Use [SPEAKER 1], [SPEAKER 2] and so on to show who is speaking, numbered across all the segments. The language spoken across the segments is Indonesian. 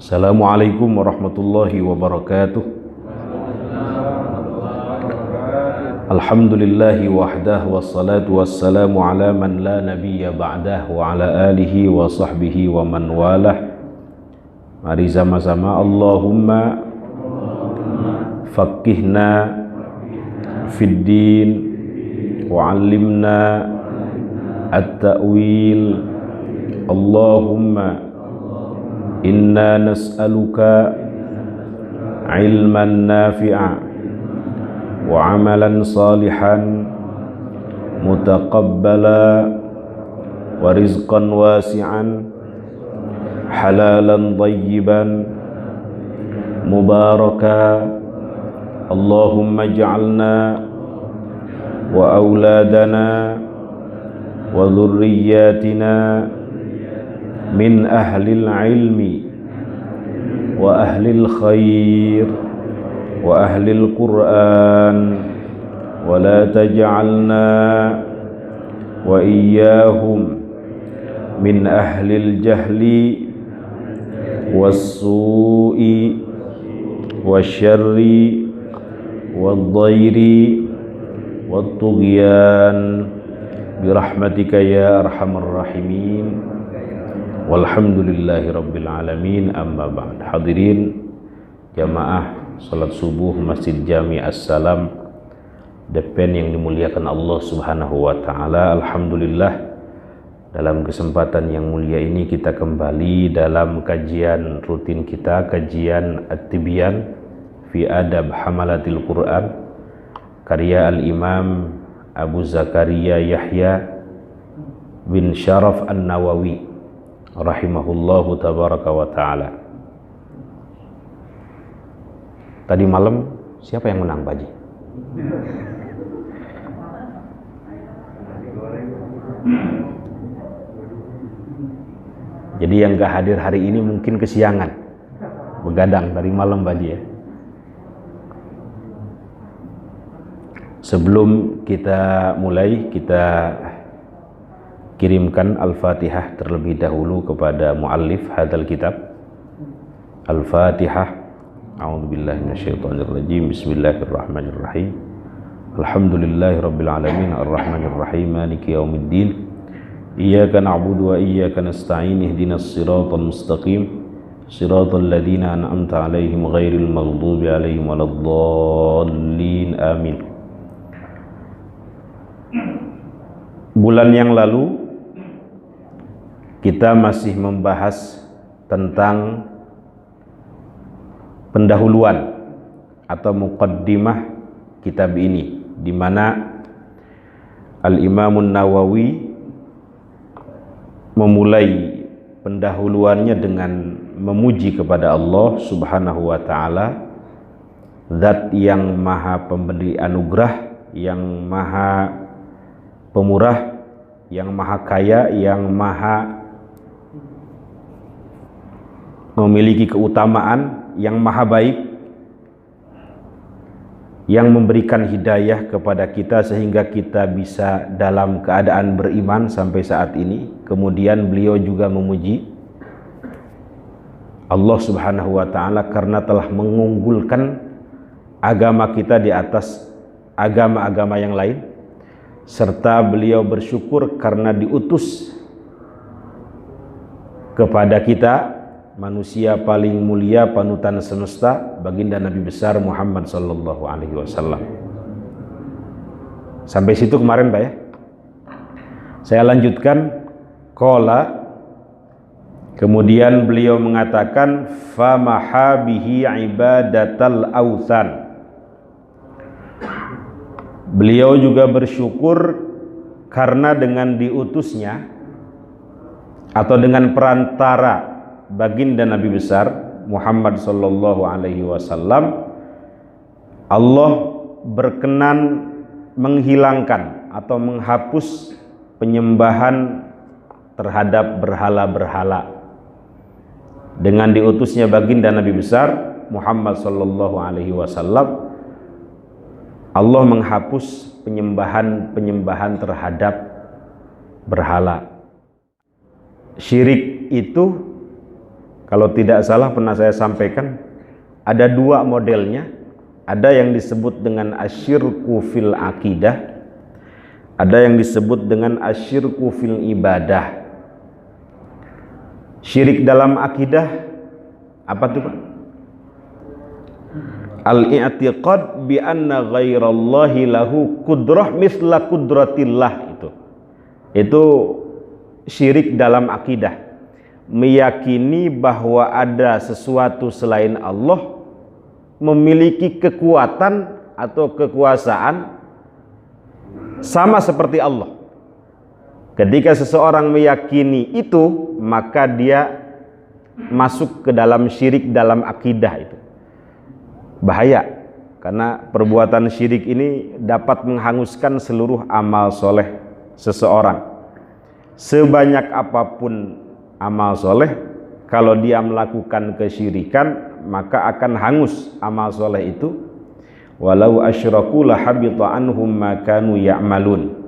[SPEAKER 1] Assalamualaikum warahmatullahi wabarakatuh. Alhamdulillahi wahdah wassalatu wassalamu ala man la nabiyya ba'dah wa ala alihi wa sahbihi wa man walah. Mari sama-sama Allahumma faqihna fid din wa 'allimna at-ta'wil. Allahumma inna nas'aluka ilman nafi'a wa amalan salihan mutaqabbala wa rizqan wasi'an halalan thayyiban mubaraka. Allahumma ij'alna wa auladana wa dhurriyyatina min ahlil ilmi wa ahlil khair wa ahlil Qur'an wa la taj'alna wa iyyahum min ahlil jahli was-su'i wasyarri wad-dhairi wat-tughyan birahmatika ya arhamar rahimin. Walhamdulillahi rabbil alamin, amma ba'd. Hadirin jamaah salat subuh Masjid Jami As-Salam Depen yang dimuliakan Allah subhanahu wa ta'ala. Alhamdulillah, dalam kesempatan yang mulia ini kita kembali dalam kajian rutin kita, kajian At-Tibyan fi Adab Hamalatil Quran, karya Al-Imam Abu Zakaria Yahya bin Syaraf An-Nawawi rahimahullahu tabaraka wa ta'ala. Tadi malam siapa yang menang, Pak Haji? Jadi yang gak hadir hari ini mungkin kesiangan, begadang dari malam, Pak Haji ya. Sebelum kita mulai, kita kirimkan Al-Fatihah terlebih dahulu kepada muallif hadzal kitab. Al-Fatihah. A'udzubillahi minasyaitonirrajim. Bismillahirrahmanirrahim. Alhamdulillahirabbil alamin arrahmanirrahim maliki yaumiddin. Iyyaka na'budu wa iyyaka nasta'in ihdinas siratal mustaqim siratal ladzina an'amta 'alaihim ghairil maghdubi 'alaihim waladdallin. Amin. Bulan yang lalu kita masih membahas tentang pendahuluan atau muqaddimah kitab ini, di mana Al-Imam Nawawi memulai pendahuluannya dengan memuji kepada Allah subhanahu wa ta'ala, zat yang maha pemberi anugerah, yang maha pemurah, yang maha kaya, yang maha memiliki keutamaan, yang maha baik, yang memberikan hidayah kepada kita sehingga kita bisa dalam keadaan beriman sampai saat ini. Kemudian beliau juga memuji Allah subhanahu wa ta'ala karena telah mengunggulkan agama kita di atas agama-agama yang lain, serta beliau bersyukur karena diutus kepada kita manusia paling mulia, panutan semesta, baginda Nabi besar Muhammad sallallahu alaihi wasallam. Sampai situ kemarin, Pak ya. Saya lanjutkan. Qala, kemudian beliau mengatakan famaha bihi ibadatal authan. Beliau juga bersyukur karena dengan diutusnya atau dengan perantara baginda Nabi besar Muhammad sallallahu alaihi wasallam, Allah berkenan menghilangkan atau menghapus penyembahan terhadap berhala-berhala. Dengan diutusnya baginda Nabi besar Muhammad sallallahu alaihi wasallam, Allah menghapus penyembahan terhadap berhala. Syirik itu Kalau tidak salah pernah saya sampaikan, ada dua modelnya. Ada yang disebut dengan asyirku fil akidah, ada yang disebut dengan asyirku fil ibadah. Syirik dalam akidah apa tuh Pak? Al-i'tiqad bi anna ghairallahi lahu qudrah misla qudratillah. Itu syirik dalam akidah, meyakini bahwa ada sesuatu selain Allah memiliki kekuatan atau kekuasaan sama seperti Allah. Ketika seseorang meyakini itu, maka dia masuk ke dalam syirik dalam akidah. Itu bahaya, karena perbuatan syirik ini dapat menghanguskan seluruh amal soleh seseorang. Sebanyak apapun amal soleh, kalau dia melakukan kesyirikan, maka akan hangus amal soleh itu. Walau asyraku lahabita anhum ma kanu ya'malun.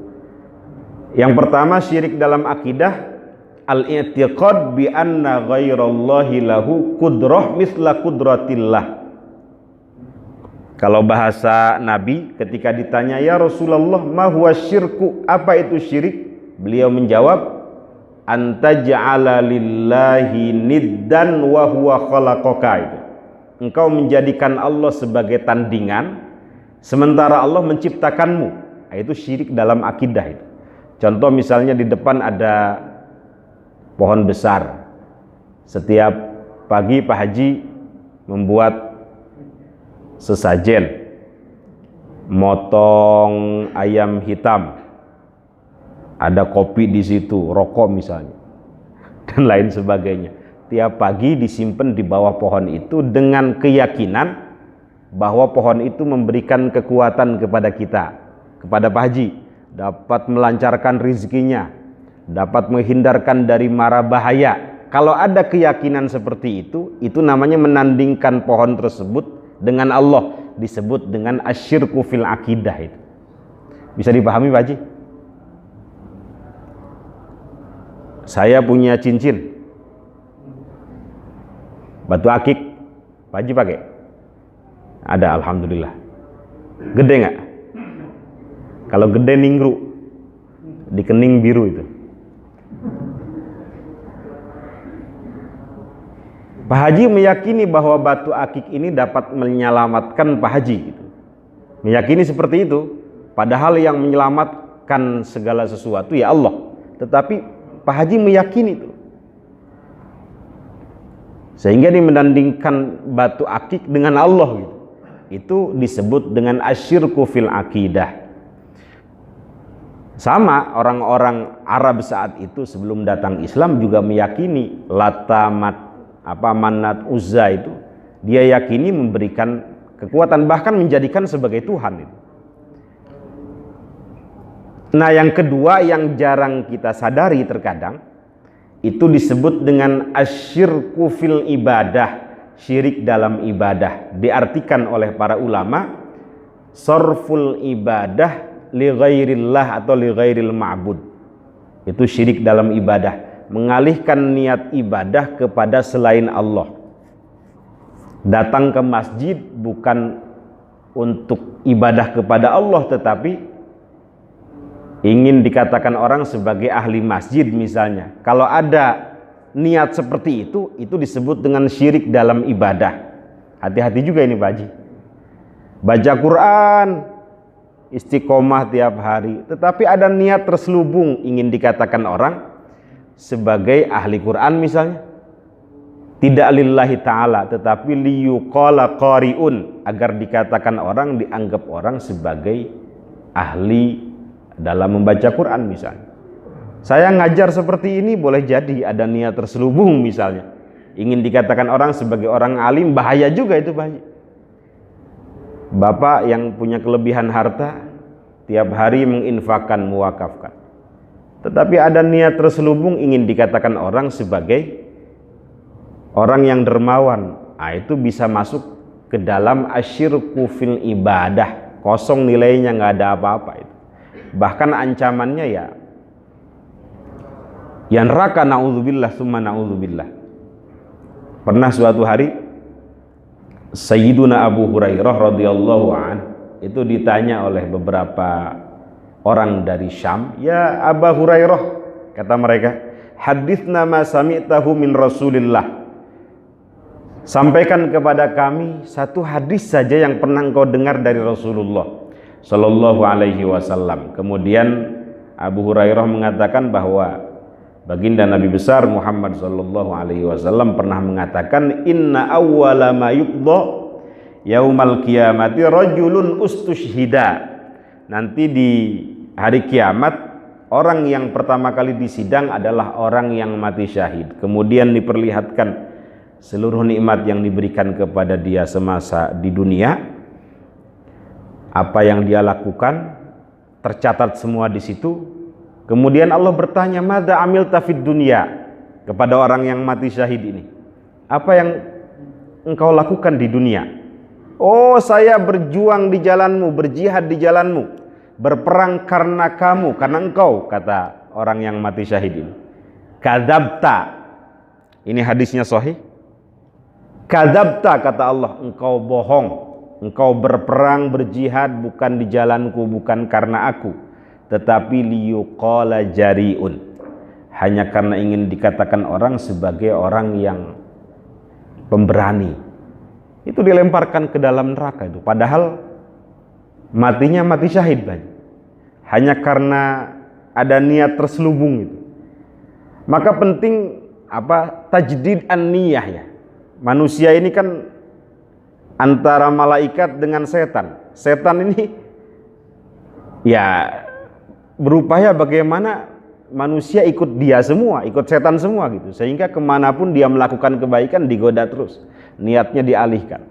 [SPEAKER 1] Yang pertama, syirik dalam akidah, al-i'tiqad bi anna ghairallahi lahu qudrah misla qudratillah. Kalau bahasa Nabi ketika ditanya, ya Rasulullah, ma huwa syirku, apa itu syirik? Beliau menjawab, antaj'ala lillahi niddan wa huwa khalaqaka. Engkau menjadikan Allah sebagai tandingan sementara Allah menciptakanmu. Itu syirik dalam akidah itu. Contoh misalnya di depan ada pohon besar. Setiap pagi Pak Haji membuat sesajen, motong ayam hitam, ada kopi di situ, rokok misalnya, dan lain sebagainya. Tiap pagi disimpan di bawah pohon itu dengan keyakinan bahwa pohon itu memberikan kekuatan kepada kita, kepada Pak Haji, dapat melancarkan rezekinya, dapat menghindarkan dari mara bahaya. Kalau ada keyakinan seperti itu namanya menandingkan pohon tersebut dengan Allah, disebut dengan asyirku fil akidah. Itu bisa dipahami Pak Haji? Saya punya cincin batu akik, Pak Haji pakai? Ada, alhamdulillah. Gede nggak? Kalau gede ningru, di kening biru itu. Pak Haji meyakini bahwa batu akik ini dapat menyelamatkan Pak Haji gitu. Meyakini seperti itu, padahal yang menyelamatkan segala sesuatu ya Allah. Tetapi Pak Haji meyakini itu, sehingga dia menandingkan batu akik dengan Allah gitu. Itu disebut dengan asyirku fil akidah. Sama orang-orang Arab saat itu sebelum datang Islam juga meyakini Lata, Manat, Uzza itu dia yakini memberikan kekuatan, bahkan menjadikan sebagai Tuhan itu. Nah, yang kedua yang jarang kita sadari terkadang, itu disebut dengan asyirku fil ibadah, syirik dalam ibadah. Diartikan oleh para ulama, sarful ibadah li ghairillah atau li ghairil ma'bud. Itu syirik dalam ibadah, mengalihkan niat ibadah kepada selain Allah. Datang ke masjid bukan untuk ibadah kepada Allah, tetapi ingin dikatakan orang sebagai ahli masjid misalnya. Kalau ada niat seperti itu disebut dengan syirik dalam ibadah. Hati-hati juga ini Pak Haji. Baca Quran, istiqomah tiap hari, tetapi ada niat terselubung ingin dikatakan orang sebagai ahli Quran misalnya. Tidak lillahi ta'ala, tetapi liyuqala qari'un, agar dikatakan orang, dianggap orang sebagai ahli dalam membaca Quran misalnya. Saya ngajar seperti ini boleh jadi ada niat terselubung misalnya. Ingin dikatakan orang sebagai orang alim, bahaya juga itu, bahaya. Bapak yang punya kelebihan harta, tiap hari menginfakkan, muwakafkan. Tetapi ada niat terselubung ingin dikatakan orang sebagai orang yang dermawan. Nah, itu bisa masuk ke dalam asyirku fil ibadah. Kosong nilainya, nggak ada apa-apa itu. Bahkan ancamannya ya neraka, naudzubillah summa naudzubillah. Pernah suatu hari Sayyiduna Abu Hurairah radhiyallahu an itu ditanya oleh beberapa orang dari Syam, "Ya Abu Hurairah," kata mereka, "haditsna ma sami'tahu min Rasulillah." Sampaikan kepada kami satu hadis saja yang pernah engkau dengar dari Rasulullah sallallahu alaihi wasallam. Kemudian Abu Hurairah mengatakan bahwa baginda Nabi besar Muhammad sallallahu alaihi wasallam pernah mengatakan, "Inna awwala ma yuqda yaumal qiyamati rajulun ustushhida." Nanti di hari kiamat orang yang pertama kali disidang adalah orang yang mati syahid. Kemudian diperlihatkan seluruh nikmat yang diberikan kepada dia semasa di dunia, apa yang dia lakukan tercatat semua di situ. Kemudian Allah bertanya, "Madza amilta fid dunya?" kepada orang yang mati syahid ini. "Apa yang engkau lakukan di dunia?" "Oh, saya berjuang di jalanmu, berjihad di jalanmu, berperang karena kamu, karena engkau," kata orang yang mati syahid ini. "Kadzabta." Ini hadisnya sahih. "Kadzabta," kata Allah, "engkau bohong. Engkau berperang, berjihad bukan di jalanku, bukan karena aku, tetapi liyuqala jari'un, hanya karena ingin dikatakan orang sebagai orang yang pemberani." Itu dilemparkan ke dalam neraka itu, padahal matinya mati syahid banyak, hanya karena ada niat terselubung itu. Maka penting tajdid an-niyah ya. Manusia ini kan antara malaikat dengan setan. Setan ini ya berupaya bagaimana manusia ikut dia semua, ikut setan semua gitu, sehingga kemanapun dia melakukan kebaikan digoda terus, niatnya dialihkan.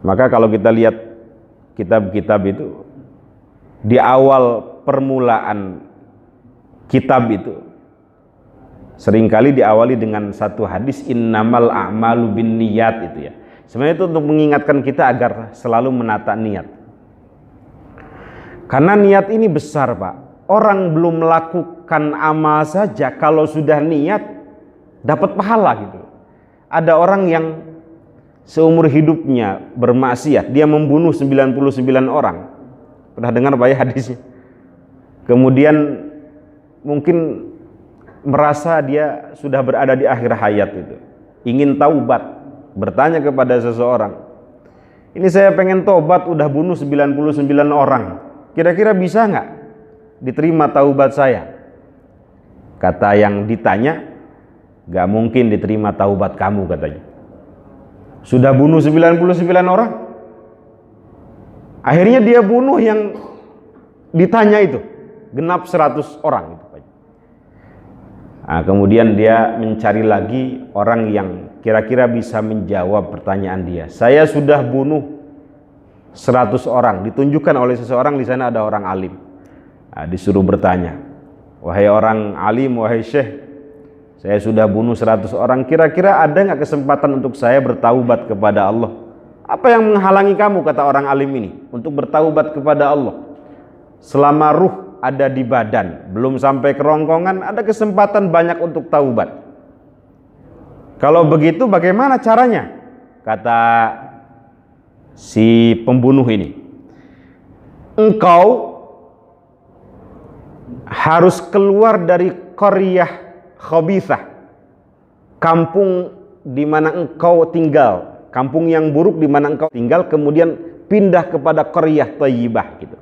[SPEAKER 1] Maka kalau kita lihat kitab-kitab itu, di awal permulaan kitab itu seringkali diawali dengan satu hadis, "Innamal a'malu binniyat," itu ya. Sebenarnya itu untuk mengingatkan kita agar selalu menata niat. Karena niat ini besar, Pak. Orang belum melakukan amal saja kalau sudah niat dapat pahala gitu. Ada orang yang seumur hidupnya bermaksiat, dia membunuh 99 orang. Pernah dengar Pak ya hadisnya? Kemudian mungkin merasa dia sudah berada di akhir hayat itu, ingin taubat, bertanya kepada seseorang, "Ini saya pengen taubat, udah bunuh 99 orang. Kira-kira bisa nggak diterima taubat saya?" Kata yang ditanya, "Nggak mungkin diterima taubat kamu," katanya. Sudah bunuh 99 orang. Akhirnya dia bunuh yang ditanya itu, genap 100 orang. Nah, kemudian dia mencari lagi orang yang kira-kira bisa menjawab pertanyaan dia. "Saya sudah bunuh 100 orang. Ditunjukkan oleh seseorang, di sana ada orang alim. Nah, disuruh bertanya, "Wahai orang alim, wahai syekh, saya sudah bunuh 100 orang. Kira-kira ada nggak kesempatan untuk saya bertaubat kepada Allah?" "Apa yang menghalangi kamu," kata orang alim ini, "untuk bertaubat kepada Allah? Selama ruh ada di badan, belum sampai kerongkongan, ada kesempatan banyak untuk taubat. Kalau begitu bagaimana caranya?" Kata si pembunuh ini, "Engkau harus keluar dari qaryah khabithah, kampung di mana engkau tinggal, kampung yang buruk di mana engkau tinggal, kemudian pindah kepada qaryah thayyibah gitu,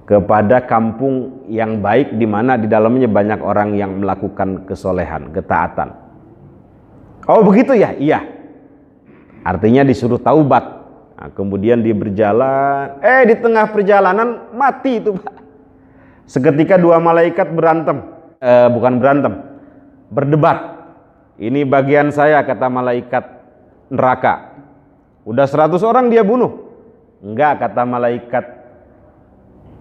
[SPEAKER 1] kepada kampung yang baik di mana di dalamnya banyak orang yang melakukan kesolehan, ketaatan." "Oh begitu ya?" "Iya." Artinya disuruh taubat. Nah, kemudian dia berjalan, di tengah perjalanan mati itu, Pak. Seketika dua malaikat berdebat. "Ini bagian saya," kata malaikat neraka. "Udah 100 orang dia bunuh." "Enggak," kata malaikat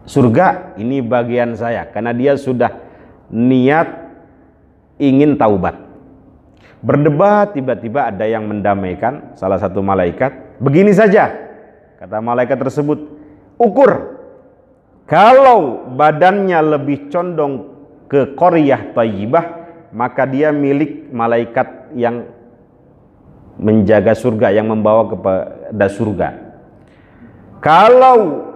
[SPEAKER 1] surga, "ini bagian saya," karena dia sudah niat ingin taubat. Berdebat, tiba-tiba ada yang mendamaikan salah satu malaikat. "Begini saja," kata malaikat tersebut, "ukur, kalau badannya lebih condong ke qaryah thayyibah, maka dia milik malaikat yang menjaga surga, yang membawa kepada surga. Kalau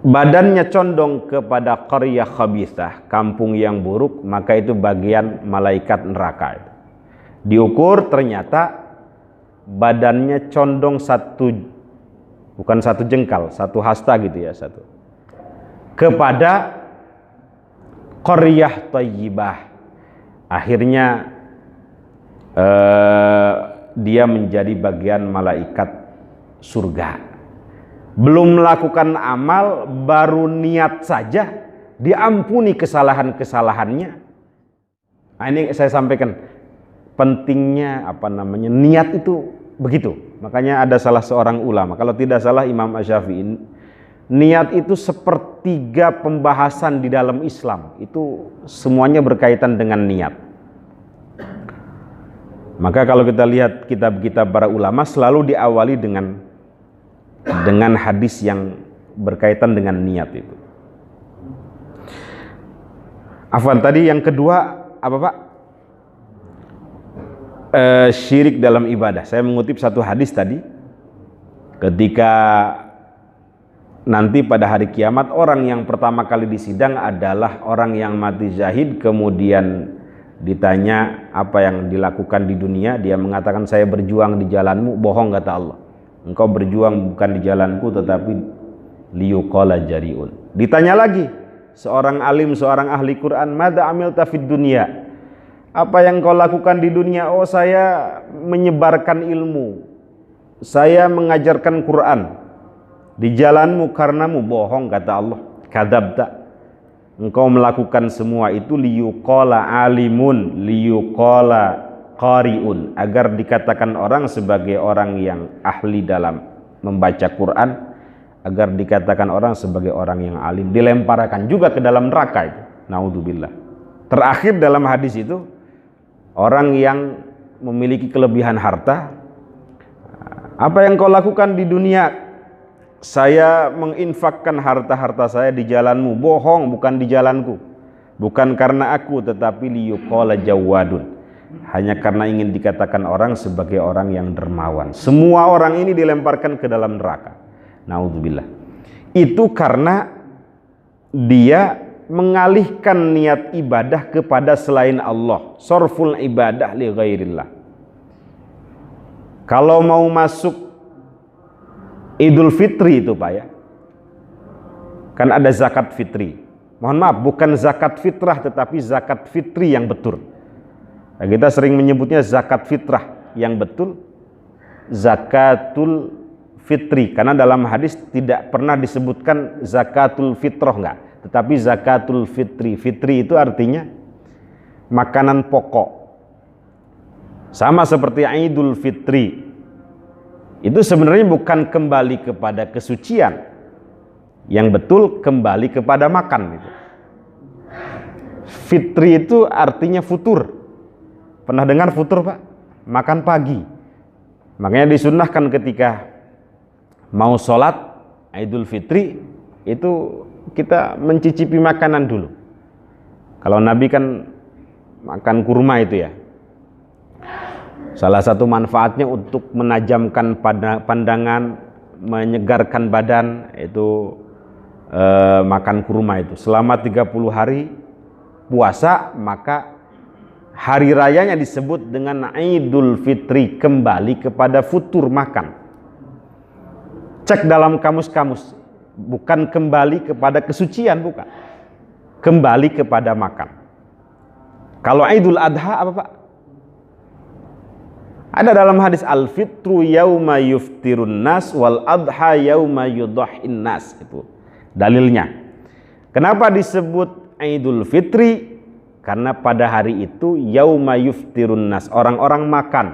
[SPEAKER 1] badannya condong kepada qaryah khabithah, kampung yang buruk, maka itu bagian malaikat neraka. Diukur, ternyata badannya condong bukan satu jengkal, satu hasta gitu ya, kepada qaryah thayyibah. Akhirnya dia menjadi bagian malaikat surga. Belum melakukan amal, baru niat saja diampuni kesalahan-kesalahannya. Nah, ini saya sampaikan pentingnya niat itu begitu. Makanya ada salah seorang ulama, kalau tidak salah Imam Asy-Syafi'i, niat itu sepertiga pembahasan di dalam Islam. Itu semuanya berkaitan dengan niat. Maka kalau kita lihat kitab-kitab para ulama selalu diawali dengan hadis yang berkaitan dengan niat itu. Afwan, tadi yang kedua apa Pak? Syirik dalam ibadah. Saya mengutip satu hadis tadi, ketika nanti pada hari kiamat orang yang pertama kali disidang adalah orang yang mati syahid, kemudian ditanya apa yang dilakukan di dunia, dia mengatakan saya berjuang di jalanmu. Bohong, kata Allah, engkau berjuang bukan di jalanku tetapi liyuqala jariun. Ditanya lagi seorang alim, seorang ahli Quran, madza amilta fid dunya, apa yang kau lakukan di dunia? Oh, saya menyebarkan ilmu, saya mengajarkan Quran di jalanmu karenamu. Bohong, kata Allah, kadzabta, engkau melakukan semua itu liyuqala alimun liyuqala qari'un, agar dikatakan orang sebagai orang yang ahli dalam membaca Quran, agar dikatakan orang sebagai orang yang alim. Dilemparkan juga ke dalam neraka itu. Naudzubillah. Terakhir dalam hadis itu, orang yang memiliki kelebihan harta, apa yang kau lakukan di dunia? Saya menginfakkan harta-harta saya di jalanmu. Bohong, bukan di jalanku, bukan karena aku, tetapi liyuqala jawadun, hanya karena ingin dikatakan orang sebagai orang yang dermawan. Semua orang ini dilemparkan ke dalam neraka. Naudzubillah. Itu karena dia mengalihkan niat ibadah kepada selain Allah. Sorful ibadah li ghairillah. Kalau mau masuk Idul Fitri itu Pak ya, kan ada zakat fitri. Mohon maaf, bukan zakat fitrah tetapi zakat fitri yang betul. Nah, kita sering menyebutnya zakat fitrah, yang betul zakatul fitri, karena dalam hadis tidak pernah disebutkan zakatul fitrah, enggak, tetapi zakatul fitri. Fitri itu artinya makanan pokok. Sama seperti Idul Fitri, itu sebenarnya bukan kembali kepada kesucian, yang betul kembali kepada makan. Fitri itu artinya futur. Pernah dengar futur Pak? Makan pagi. Makanya disunnahkan ketika mau sholat Idul Fitri itu kita mencicipi makanan dulu. Kalau Nabi kan makan kurma itu ya. Salah satu manfaatnya untuk menajamkan pandangan, menyegarkan badan, itu makan kurma itu. Selama 30 hari puasa, maka hari rayanya disebut dengan Idul Fitri, kembali kepada futur makan. Cek dalam kamus-kamus, bukan kembali kepada kesucian, bukan. Kembali kepada makan. Kalau Idul Adha apa Pak? Ada dalam hadis al-fitru yauma yuftirun nas wal adha yauma yudhahin nas. Itu dalilnya. Kenapa disebut Idul Fitri? Karena pada hari itu yauma yuftirun nas, orang-orang makan.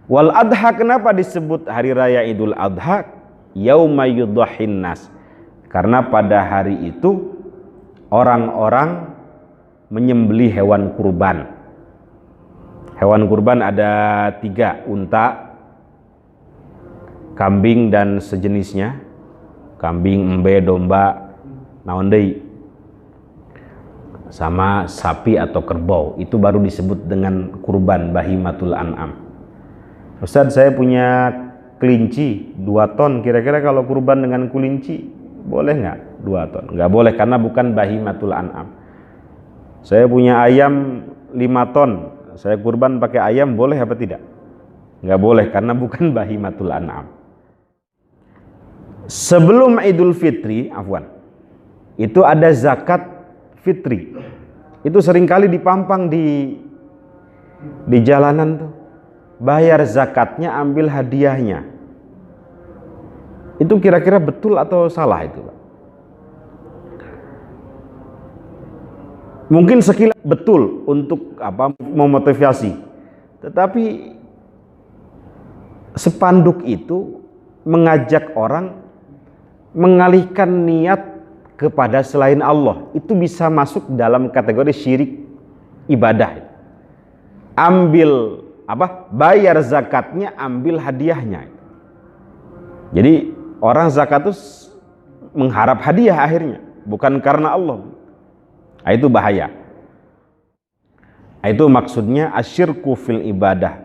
[SPEAKER 1] Wal adha, kenapa disebut hari raya Idul Adha? Yauma yudhahin nas, karena pada hari itu orang-orang menyembelih hewan kurban. Hewan kurban ada 3, unta, kambing dan sejenisnya. Kambing, embe, domba, naon deui. sama sapi atau kerbau, itu baru disebut dengan kurban bahimatul an'am. Ustaz, saya punya kelinci 2 ton, kira-kira kalau kurban dengan kelinci boleh nggak 2 ton? Nggak boleh, karena bukan bahimatul an'am. Saya punya ayam 5 ton, saya kurban pakai ayam, boleh apa tidak? Nggak boleh, karena bukan bahimatul an'am. Sebelum Idul Fitri, itu ada zakat fitri. Itu seringkali dipampang di jalanan tuh. Bayar zakatnya, ambil hadiahnya. Itu kira-kira betul atau salah itu, Pak? Mungkin sekilas betul untuk memotivasi. Tetapi spanduk itu mengajak orang mengalihkan niat kepada selain Allah, itu bisa masuk dalam kategori syirik ibadah. Ambil bayar zakatnya, ambil hadiahnya. Jadi orang zakat itu mengharap hadiah akhirnya, bukan karena Allah. Itu bahaya. Itu maksudnya asyirku fil ibadah,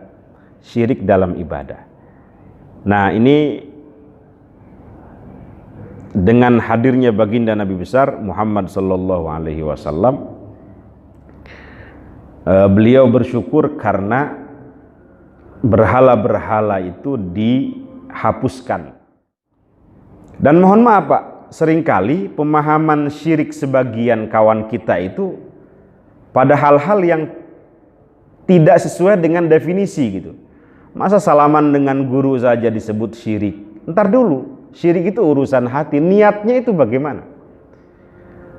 [SPEAKER 1] syirik dalam ibadah. Nah, ini dengan hadirnya baginda Nabi besar Muhammad sallallahu alaihi wasallam, beliau bersyukur karena berhala-berhala itu dihapuskan. Dan mohon maaf Pak, seringkali pemahaman syirik sebagian kawan kita itu pada hal-hal yang tidak sesuai dengan definisi gitu. Masa salaman dengan guru saja disebut syirik? Ntar dulu, syirik itu urusan hati, niatnya itu bagaimana?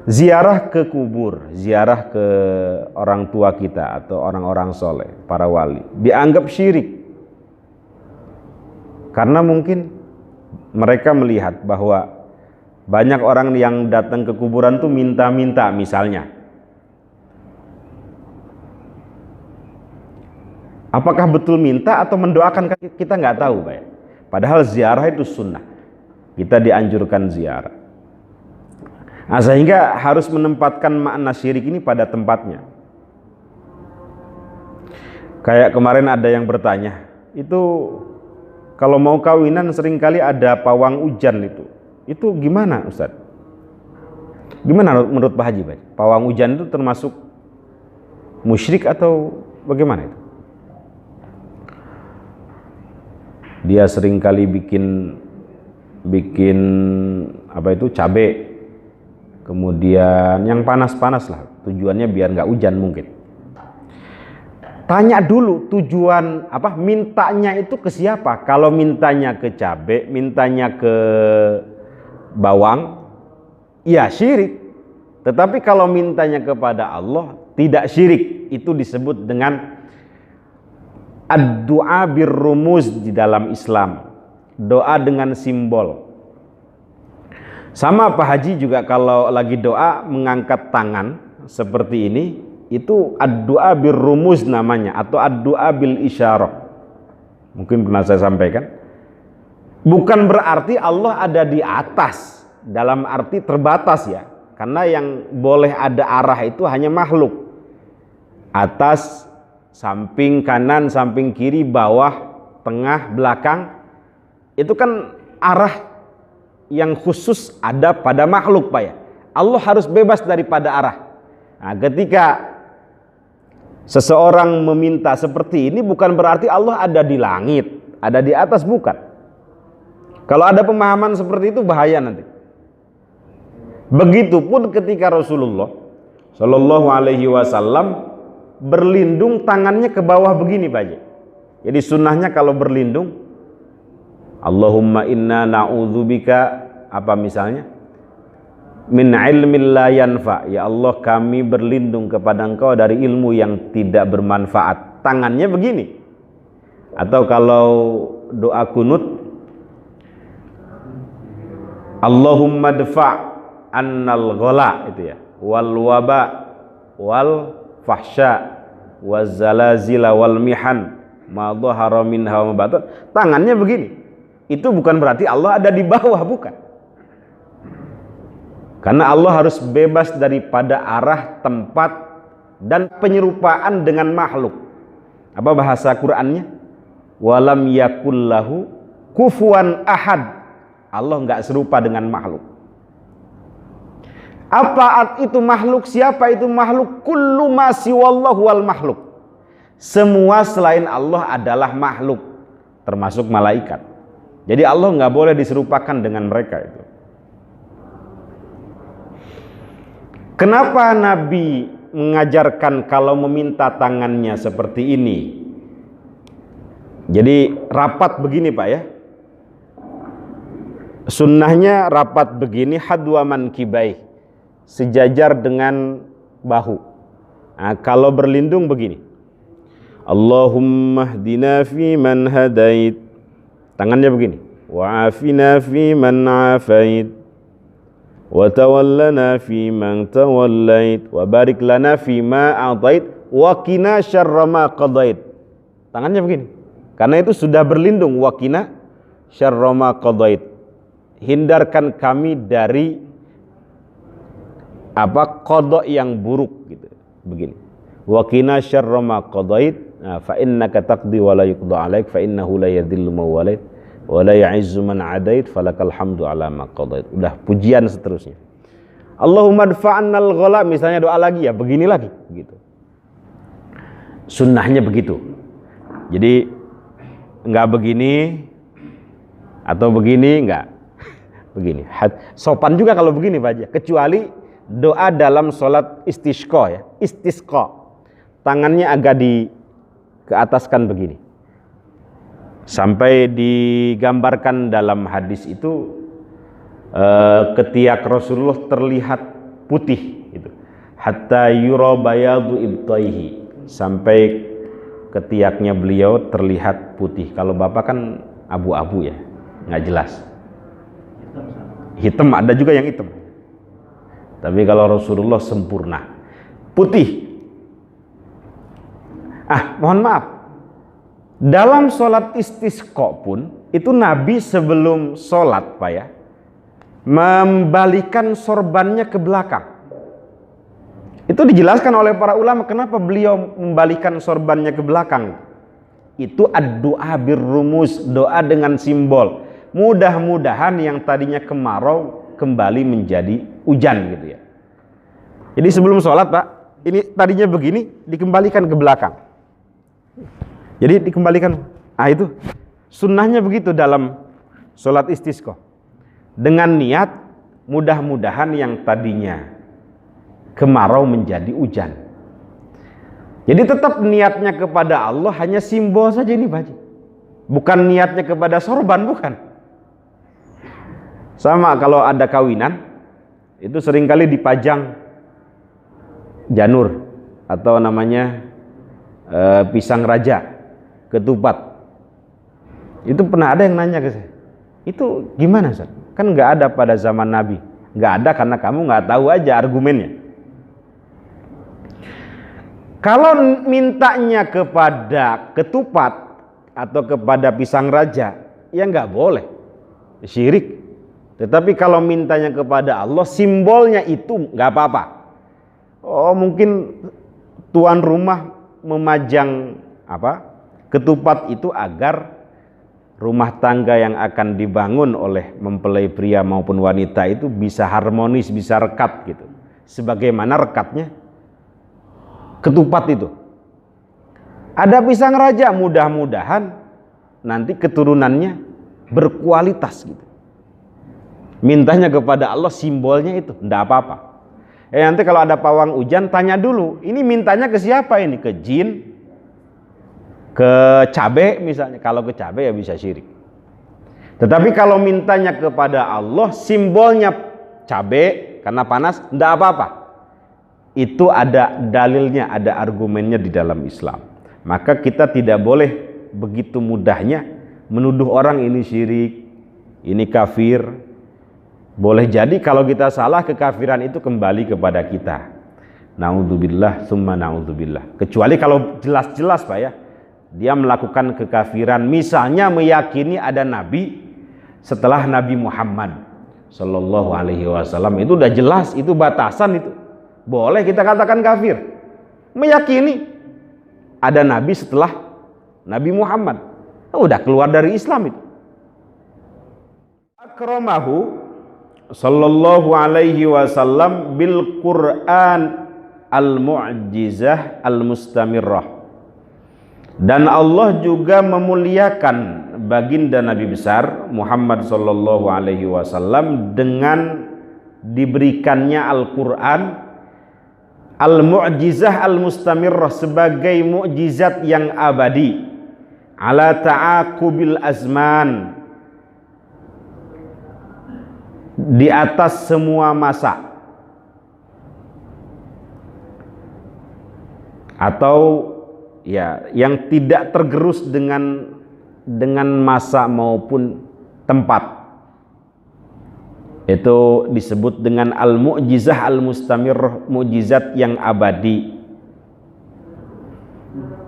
[SPEAKER 1] Ziarah ke kubur, ziarah ke orang tua kita atau orang-orang soleh, para wali, dianggap syirik. Karena mungkin mereka melihat bahwa banyak orang yang datang ke kuburan tuh minta-minta misalnya. Apakah betul minta atau mendoakan, kita nggak tahu, Pak. Padahal ziarah itu sunnah. Kita dianjurkan ziarah. Nah, sehingga harus menempatkan makna syirik ini pada tempatnya. Kayak kemarin ada yang bertanya, itu kalau mau kawinan seringkali ada pawang hujan itu gimana Ustaz? Gimana menurut Pak Haji, Pak? Pawang hujan itu termasuk musyrik atau bagaimana itu? Dia seringkali bikin cabai, kemudian yang panas-panas lah, tujuannya biar nggak hujan mungkin. Tanya dulu tujuan mintanya itu ke siapa? Kalau mintanya ke cabai, mintanya ke bawang, ya syirik. Tetapi kalau mintanya kepada Allah, tidak syirik. Itu disebut dengan ad-du'a birrumuz di dalam Islam. Doa dengan simbol. Sama Pak Haji juga kalau lagi doa mengangkat tangan seperti ini, itu ad-du'a birrumuz namanya, atau ad-du'a bil isyarah. Mungkin pernah saya sampaikan. Bukan berarti Allah ada di atas, dalam arti terbatas ya. Karena yang boleh ada arah itu hanya makhluk. Atas, samping kanan, samping kiri, bawah, tengah, belakang. Itu kan arah yang khusus ada pada makhluk, Pak ya. Allah harus bebas daripada arah. Nah, ketika seseorang meminta seperti ini, bukan berarti Allah ada di langit, ada di atas, bukan. Kalau ada pemahaman seperti itu bahaya nanti. Begitupun ketika Rasulullah Shallallahu Alaihi Wasallam berlindung tangannya ke bawah begini, Pak Haji. Jadi sunnahnya kalau berlindung, Allahumma inna na'udzubika misalnya min ilmin la yanfa, ya Allah kami berlindung kepada Engkau dari ilmu yang tidak bermanfaat. Tangannya begini. Atau kalau doa kunut, Allahumma dfa' annal ghala, itu ya, wal waba wal fahsya waz zalazila wal mihan ma dhahara minha wa ma batan. Tangannya begini. Itu bukan berarti Allah ada di bawah, bukan. Karena Allah harus bebas daripada arah, tempat, dan penyerupaan dengan makhluk. Apa bahasa Qur'annya? Walam yakullahu kufuwan ahad. Allah nggak serupa dengan makhluk. Apa itu makhluk? Siapa itu makhluk? Kullu ma siwallahu wal makhluk. Semua selain Allah adalah makhluk, termasuk malaikat. Jadi Allah nggak boleh diserupakan dengan mereka itu. Kenapa Nabi mengajarkan kalau meminta tangannya seperti ini? Jadi rapat begini Pak ya. Sunnahnya rapat begini, hadwa mankibai, sejajar dengan bahu. Nah, kalau berlindung begini. Allahumma hdina fi man hadait. Tangannya begini. Wa afina fi man afait. Wa tawallana fi man tawallait. Wa barik lana fi ma a'tait. Wa qina syarra ma qadait. Tangannya begini. Karena itu sudah berlindung. Wa qina syarra ma qadait. Hindarkan kami dari qada yang buruk gitu. Begini. Wa qina syarra ma qadait. Fa innaka taqdi wa la yuqda 'alaik fa innahu la yadhillu man walait wa la ya'izzu man 'adait falakal hamdu 'ala ma qadait. Udah pujian seterusnya. Allahumma dfa'annal ghala, misalnya doa lagi ya begini lagi gitu. Sunnahnya begitu. Jadi enggak begini atau begini enggak. Begini. Sopan juga kalau begini Pak Haji. Kecuali doa dalam sholat istisqa ya. Istisqa. Tangannya agak keataskan begini. Sampai digambarkan dalam hadis itu ketiak Rasulullah terlihat putih gitu. Hatta yura bayadu ibtaihi, sampai ketiaknya beliau terlihat putih. Kalau Bapak kan abu-abu ya, nggak jelas. Hitam ada juga yang hitam. Tapi kalau Rasulullah sempurna, putih. Mohon maaf. Dalam sholat istisqa pun itu Nabi sebelum sholat Pak ya, membalikan sorbannya ke belakang. Itu dijelaskan oleh para ulama kenapa beliau membalikan sorbannya ke belakang. Itu ad-du'a birrumus, doa dengan simbol. Mudah-mudahan yang tadinya kemarau kembali menjadi hujan gitu ya. Jadi sebelum sholat Pak, ini tadinya begini dikembalikan ke belakang. Jadi dikembalikan. Itu sunnahnya begitu dalam sholat istisqa. Dengan niat mudah-mudahan yang tadinya kemarau menjadi hujan. Jadi tetap niatnya kepada Allah hanya simbol saja ini Pak Haji. Bukan niatnya kepada sorban, bukan. Sama kalau ada kawinan, itu seringkali dipajang janur atau namanya pisang raja, ketupat. Itu pernah ada yang nanya ke saya, itu gimana Ustaz? Kan nggak ada pada zaman Nabi. Nggak ada karena kamu nggak tahu aja argumennya. Kalau mintanya kepada ketupat atau kepada pisang raja, ya nggak boleh, syirik. Tetapi kalau mintanya kepada Allah, simbolnya itu nggak apa-apa. Mungkin tuan rumah memajang ketupat itu agar rumah tangga yang akan dibangun oleh mempelai pria maupun wanita itu bisa harmonis, bisa rekat gitu. Sebagaimana rekatnya ketupat itu. Ada pisang raja, mudah-mudahan nanti keturunannya berkualitas gitu. Mintanya kepada Allah, simbolnya itu, enggak apa-apa. Nanti kalau ada pawang hujan, tanya dulu, ini mintanya ke siapa ini? Ke jin? Ke cabe misalnya. Kalau ke cabe ya bisa syirik. Tetapi kalau mintanya kepada Allah, simbolnya cabe karena panas, enggak apa-apa. Itu ada dalilnya, ada argumennya di dalam Islam. Maka kita tidak boleh begitu mudahnya menuduh orang ini syirik, ini kafir. Boleh jadi kalau kita salah, kekafiran itu kembali kepada kita. Na'udzubillah summa na'udzubillah. Kecuali kalau jelas-jelas Pak ya, dia melakukan kekafiran, misalnya meyakini ada nabi setelah Nabi Muhammad Sallallahu alaihi wasallam. Itu udah jelas, itu batasan itu. Boleh kita katakan kafir. Meyakini ada nabi setelah Nabi Muhammad. Udah keluar dari Islam itu. Akramahu sallallahu alaihi wasallam bil Qur'an al-mu'jizah al-mustamirrah. Dan Allah juga memuliakan baginda Nabi besar Muhammad sallallahu alaihi wasallam dengan diberikannya Al-Qur'an al-mu'jizah al-mustamirrah, sebagai mukjizat yang abadi, ala ta'aqubil azman, di atas semua masa, atau ya yang tidak tergerus dengan masa maupun tempat. Itu disebut dengan al-mu'jizah al-mustamirrah, mukjizat yang abadi.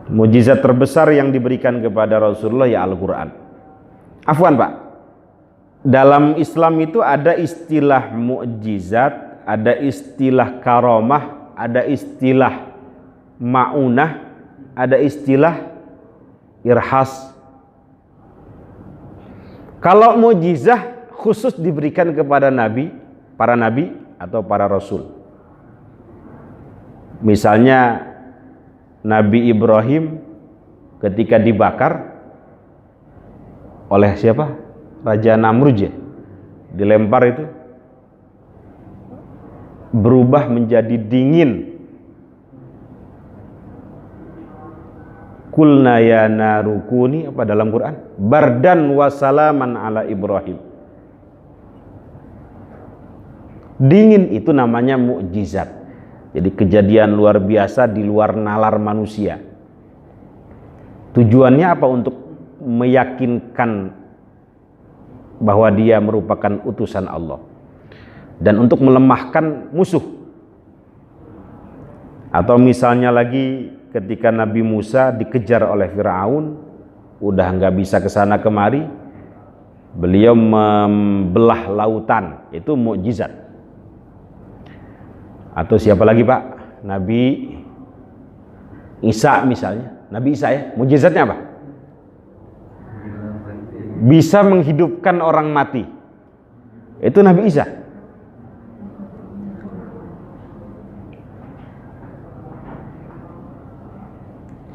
[SPEAKER 1] Mukjizat terbesar yang diberikan kepada Rasulullah ya Al-Qur'an. Afwan Pak, dalam Islam itu ada istilah mukjizat, ada istilah karamah, ada istilah ma'unah, ada istilah irhas. Kalau mukjizah khusus diberikan kepada nabi, para nabi atau para rasul. Misalnya Nabi Ibrahim ketika dibakar oleh siapa? Raja Namrud ya. Dilempar itu berubah menjadi dingin. Kulna ya narukuni, apa dalam Quran? Bardan wa salaman ala Ibrahim. Dingin itu namanya mukjizat. Jadi kejadian luar biasa di luar nalar manusia. Tujuannya apa? Untuk meyakinkan bahwa dia merupakan utusan Allah, dan untuk melemahkan musuh. Atau misalnya lagi ketika Nabi Musa dikejar oleh Firaun, udah nggak bisa kesana kemari, beliau membelah lautan, itu mukjizat. Atau siapa lagi Pak? Nabi Isa misalnya. Nabi Isa ya, mukjizatnya apa? Bisa menghidupkan orang mati. Itu Nabi Isa.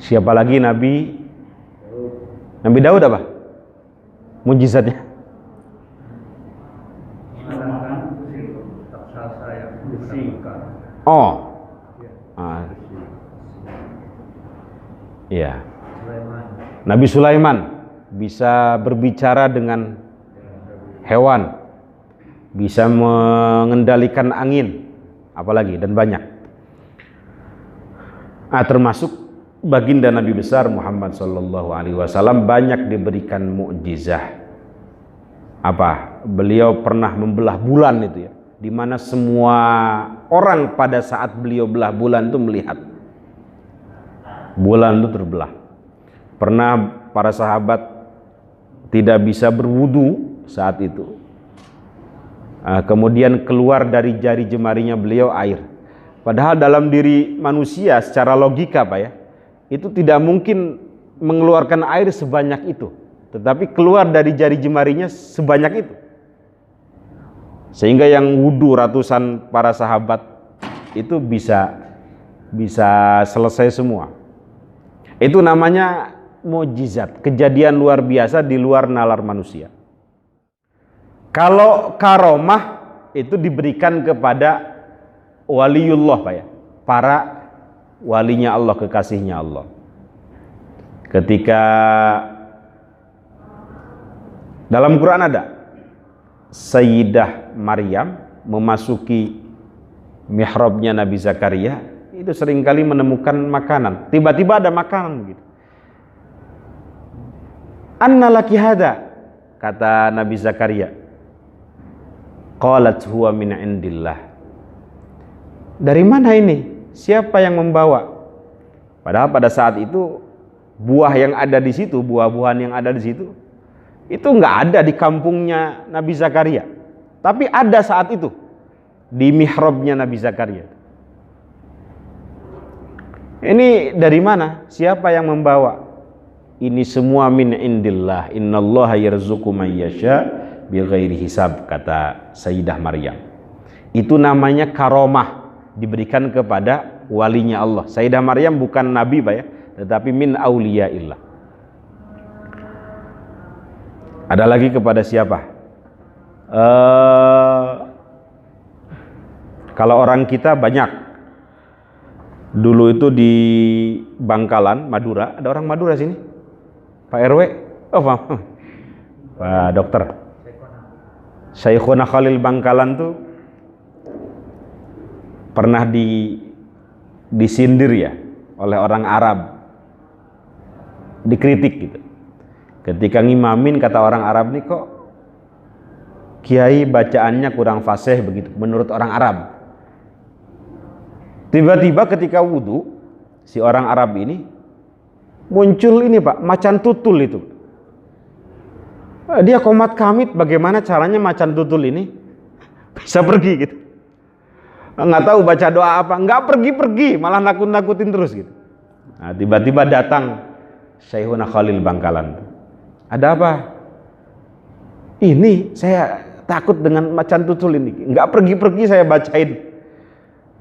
[SPEAKER 1] Siapa lagi? Nabi Daud apa? Mukjizatnya. Oh. Iya. Nabi Sulaiman bisa berbicara dengan hewan, bisa mengendalikan angin, apalagi, dan banyak. Termasuk baginda Nabi besar Muhammad sallallahu alaihi wasallam banyak diberikan mukjizah. Apa? Beliau pernah membelah bulan itu ya, di mana semua orang pada saat beliau belah bulan itu melihat bulan itu terbelah. Pernah para sahabat tidak bisa berwudu saat itu. Kemudian keluar dari jari jemarinya beliau air. Padahal dalam diri manusia secara logika Pak ya, itu tidak mungkin mengeluarkan air sebanyak itu. Tetapi keluar dari jari jemarinya sebanyak itu. Sehingga yang wudu ratusan para sahabat itu bisa selesai semua. Itu namanya mukjizat, kejadian luar biasa di luar nalar manusia. Kalau karomah itu diberikan kepada waliullah Pak ya, para walinya Allah, kekasihnya Allah. Ketika dalam Quran ada Sayyidah Maryam memasuki mihrabnya Nabi Zakaria, itu seringkali menemukan makanan. Tiba-tiba ada makanan begitu. Anna laki hada, kata Nabi Zakaria. Qalat huwa min indillah. Dari mana ini? Siapa yang membawa? Padahal pada saat itu buah yang ada di situ, buah-buahan yang ada di situ, itu nggak ada di kampungnya Nabi Zakaria. Tapi ada saat itu di mihrabnya Nabi Zakaria. Ini dari mana? Siapa yang membawa? Ini semua min indillah. Innallaha yarzuqu man yasha bighairi hisab, kata Sayyidah Maryam. Itu namanya karomah, diberikan kepada walinya Allah. Sayyidah Maryam bukan nabi Pak ya, tetapi min auliyaillah. Ada lagi kepada siapa? Kalau orang kita banyak. Dulu itu di Bangkalan, Madura, ada orang Madura sini? Pak RW? Oh Pak Dokter. Syekhona Khalil Bangkalan tuh pernah disindir ya oleh orang Arab, dikritik gitu. Ketika ngimamin, kata orang Arab nih, kok kiai bacaannya kurang fasih begitu menurut orang Arab. Tiba-tiba ketika wudhu, si orang Arab ini muncul ini Pak, macan tutul itu. Dia komat kamit bagaimana caranya macan tutul ini bisa pergi gitu. Nggak tahu baca doa apa, nggak pergi-pergi, malah nakut-nakutin terus gitu. Nah, tiba-tiba datang Syekhuna Khalil Bangkalan. Ada apa? Ini saya takut dengan macan tutul ini, nggak pergi-pergi saya bacain.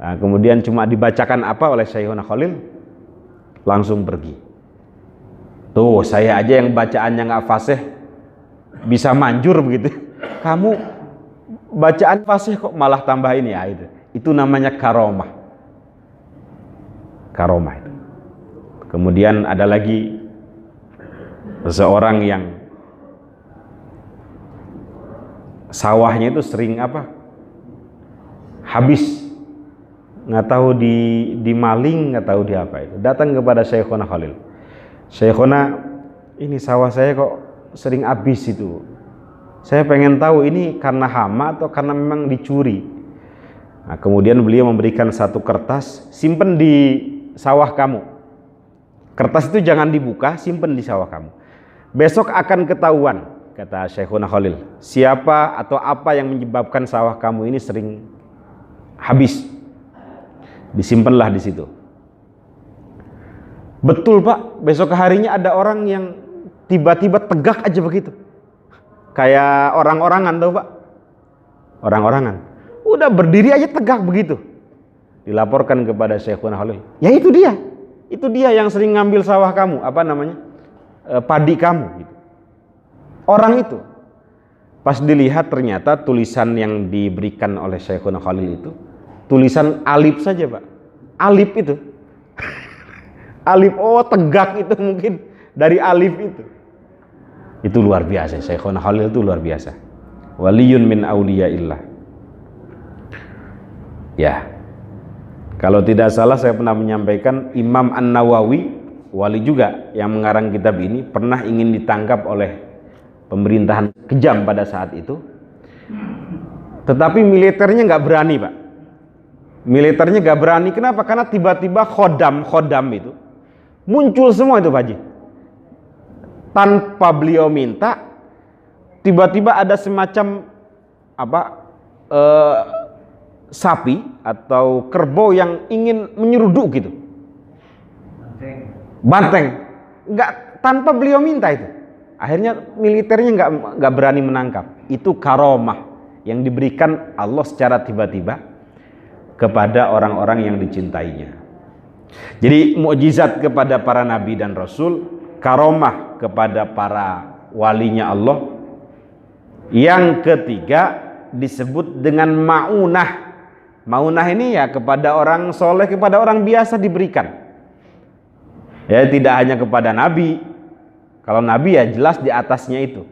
[SPEAKER 1] Nah, kemudian cuma dibacakan apa oleh Syekhuna Khalil, langsung pergi. Tuh, saya aja yang bacaannya nggak fasih bisa manjur begitu. Kamu bacaan fasih kok malah tambah ini ya, itu namanya karomah. Karomah itu. Kemudian ada lagi seseorang yang sawahnya itu sering apa? Habis. Nggak tahu di maling, nggak tahu di apa itu. Datang kepada Syekhuna Khalil. Syekhuna, ini sawah saya kok sering habis itu. Saya pengen tahu ini karena hama atau karena memang dicuri. Nah, kemudian beliau memberikan satu kertas, simpen di sawah kamu. Kertas itu jangan dibuka, simpen di sawah kamu. Besok akan ketahuan, kata Syekhuna Khalil, siapa atau apa yang menyebabkan sawah kamu ini sering habis. Disimpanlah di situ. Betul Pak, besok harinya ada orang yang tiba-tiba tegak aja begitu. Kayak orang-orangan tahu Pak? Orang-orangan. Udah berdiri aja tegak begitu. Dilaporkan kepada Syekhuna Khalil. Ya itu dia. Itu dia yang sering ngambil sawah kamu, apa namanya? Padi kamu gitu. Orang itu. Pas dilihat ternyata tulisan yang diberikan oleh Syekhuna Khalil itu tulisan alif saja Pak. Alif itu. Alif, oh tegak itu mungkin dari alif itu. Itu luar biasa. Syekhuna Khalil itu luar biasa. Waliyun min auliyaillah. Ya. Kalau tidak salah saya pernah menyampaikan Imam An-Nawawi, wali juga yang mengarang kitab ini, pernah ingin ditangkap oleh pemerintahan kejam pada saat itu. Tetapi militernya nggak berani Pak. Militernya gak berani. Kenapa? Karena tiba-tiba khodam itu muncul semua itu Pak Haji. Tanpa beliau minta, tiba-tiba ada semacam apa sapi atau kerbau yang ingin menyeruduk gitu. Banteng. Nggak, tanpa beliau minta itu. Akhirnya militernya nggak berani menangkap. Itu karomah yang diberikan Allah secara tiba-tiba kepada orang-orang yang dicintainya. Jadi mukjizat kepada para nabi dan rasul, karomah kepada para walinya Allah. Yang ketiga disebut dengan maunah. Maunah ini ya kepada orang soleh, kepada orang biasa diberikan. Ya tidak hanya kepada nabi. Kalau nabi ya jelas di atasnya itu.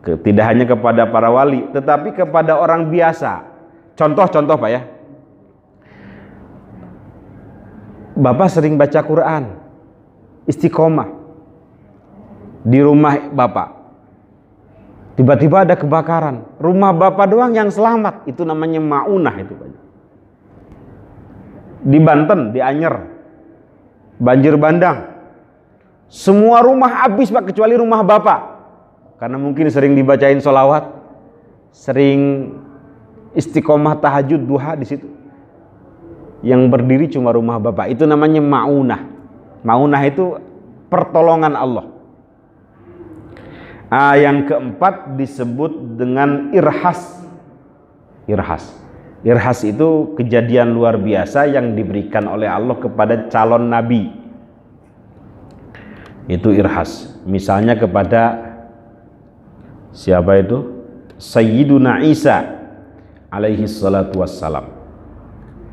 [SPEAKER 1] Tidak hanya kepada para wali, tetapi kepada orang biasa. Contoh Pak ya. Bapak sering baca Quran, istiqomah di rumah Bapak. Tiba-tiba ada kebakaran, rumah Bapak doang yang selamat, itu namanya maunah itu Pak. Di Banten, di Anyer, banjir bandang, semua rumah habis Pak kecuali rumah Bapak, karena mungkin sering dibacain sholawat. sering istiqomah tahajud duha di situ. Yang berdiri cuma rumah bapak. Itu namanya ma'unah. Ma'unah itu pertolongan Allah. Yang keempat disebut dengan irhas. Irhas itu kejadian luar biasa yang diberikan oleh Allah kepada calon nabi. Itu irhas. Misalnya kepada siapa itu? Sayyiduna Isa alaihi salatu wassalam.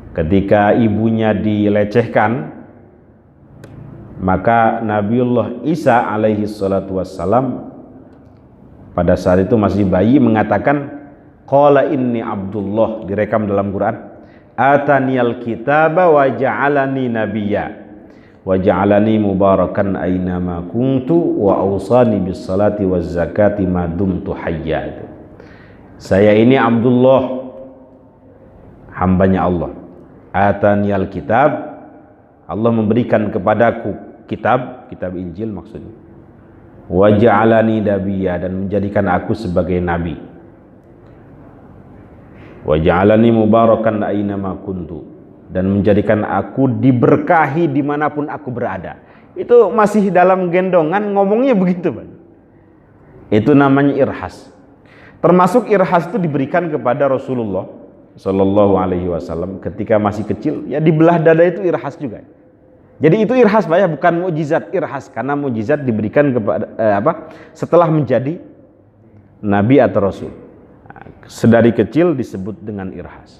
[SPEAKER 1] Ketika ibunya dilecehkan, maka Nabiullah Isa alaihi salatu wassalam pada saat itu masih bayi mengatakan, qala inni Abdullah, direkam dalam Quran, ataniyal kitaba wa ja'alani nabiyya wa ja'alani mubarakan aynama kuntu wa awsani bis salati waz zakati ma dumtu hayya. Saya ini Abdullah, hambanya Allah. Ataniyal kitab, Allah memberikan kepadaku kitab Injil maksudnya. Wa ja'alani nabiyya, dan menjadikan aku sebagai nabi. Wa ja'alani mubarakan aynama kuntu, dan menjadikan aku diberkahi dimanapun aku berada. Itu masih dalam gendongan ngomongnya begitu, Pak. Itu namanya irhas. Termasuk irhas itu diberikan kepada Rasulullah Sallallahu Alaihi Wasallam ketika masih kecil, ya di belah dada itu irhas juga. Jadi itu irhas, Pak, ya, bukan mukjizat, irhas, karena mukjizat diberikan kepada setelah menjadi nabi atau rasul. Sedari kecil disebut dengan irhas.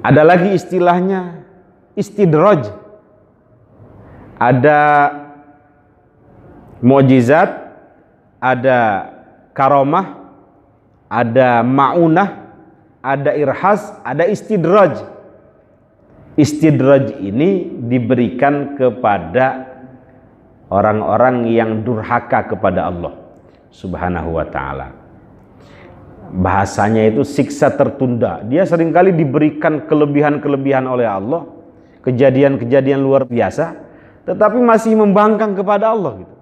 [SPEAKER 1] Ada lagi istilahnya istidraj. Ada mukjizat, ada karomah, ada ma'unah, ada irhas, ada istidraj. Istidraj ini diberikan kepada orang-orang yang durhaka kepada Allah Subhanahu wa ta'ala. Bahasanya itu siksa tertunda. Dia seringkali diberikan kelebihan-kelebihan oleh Allah, kejadian-kejadian luar biasa, tetapi masih membangkang kepada Allah gitu.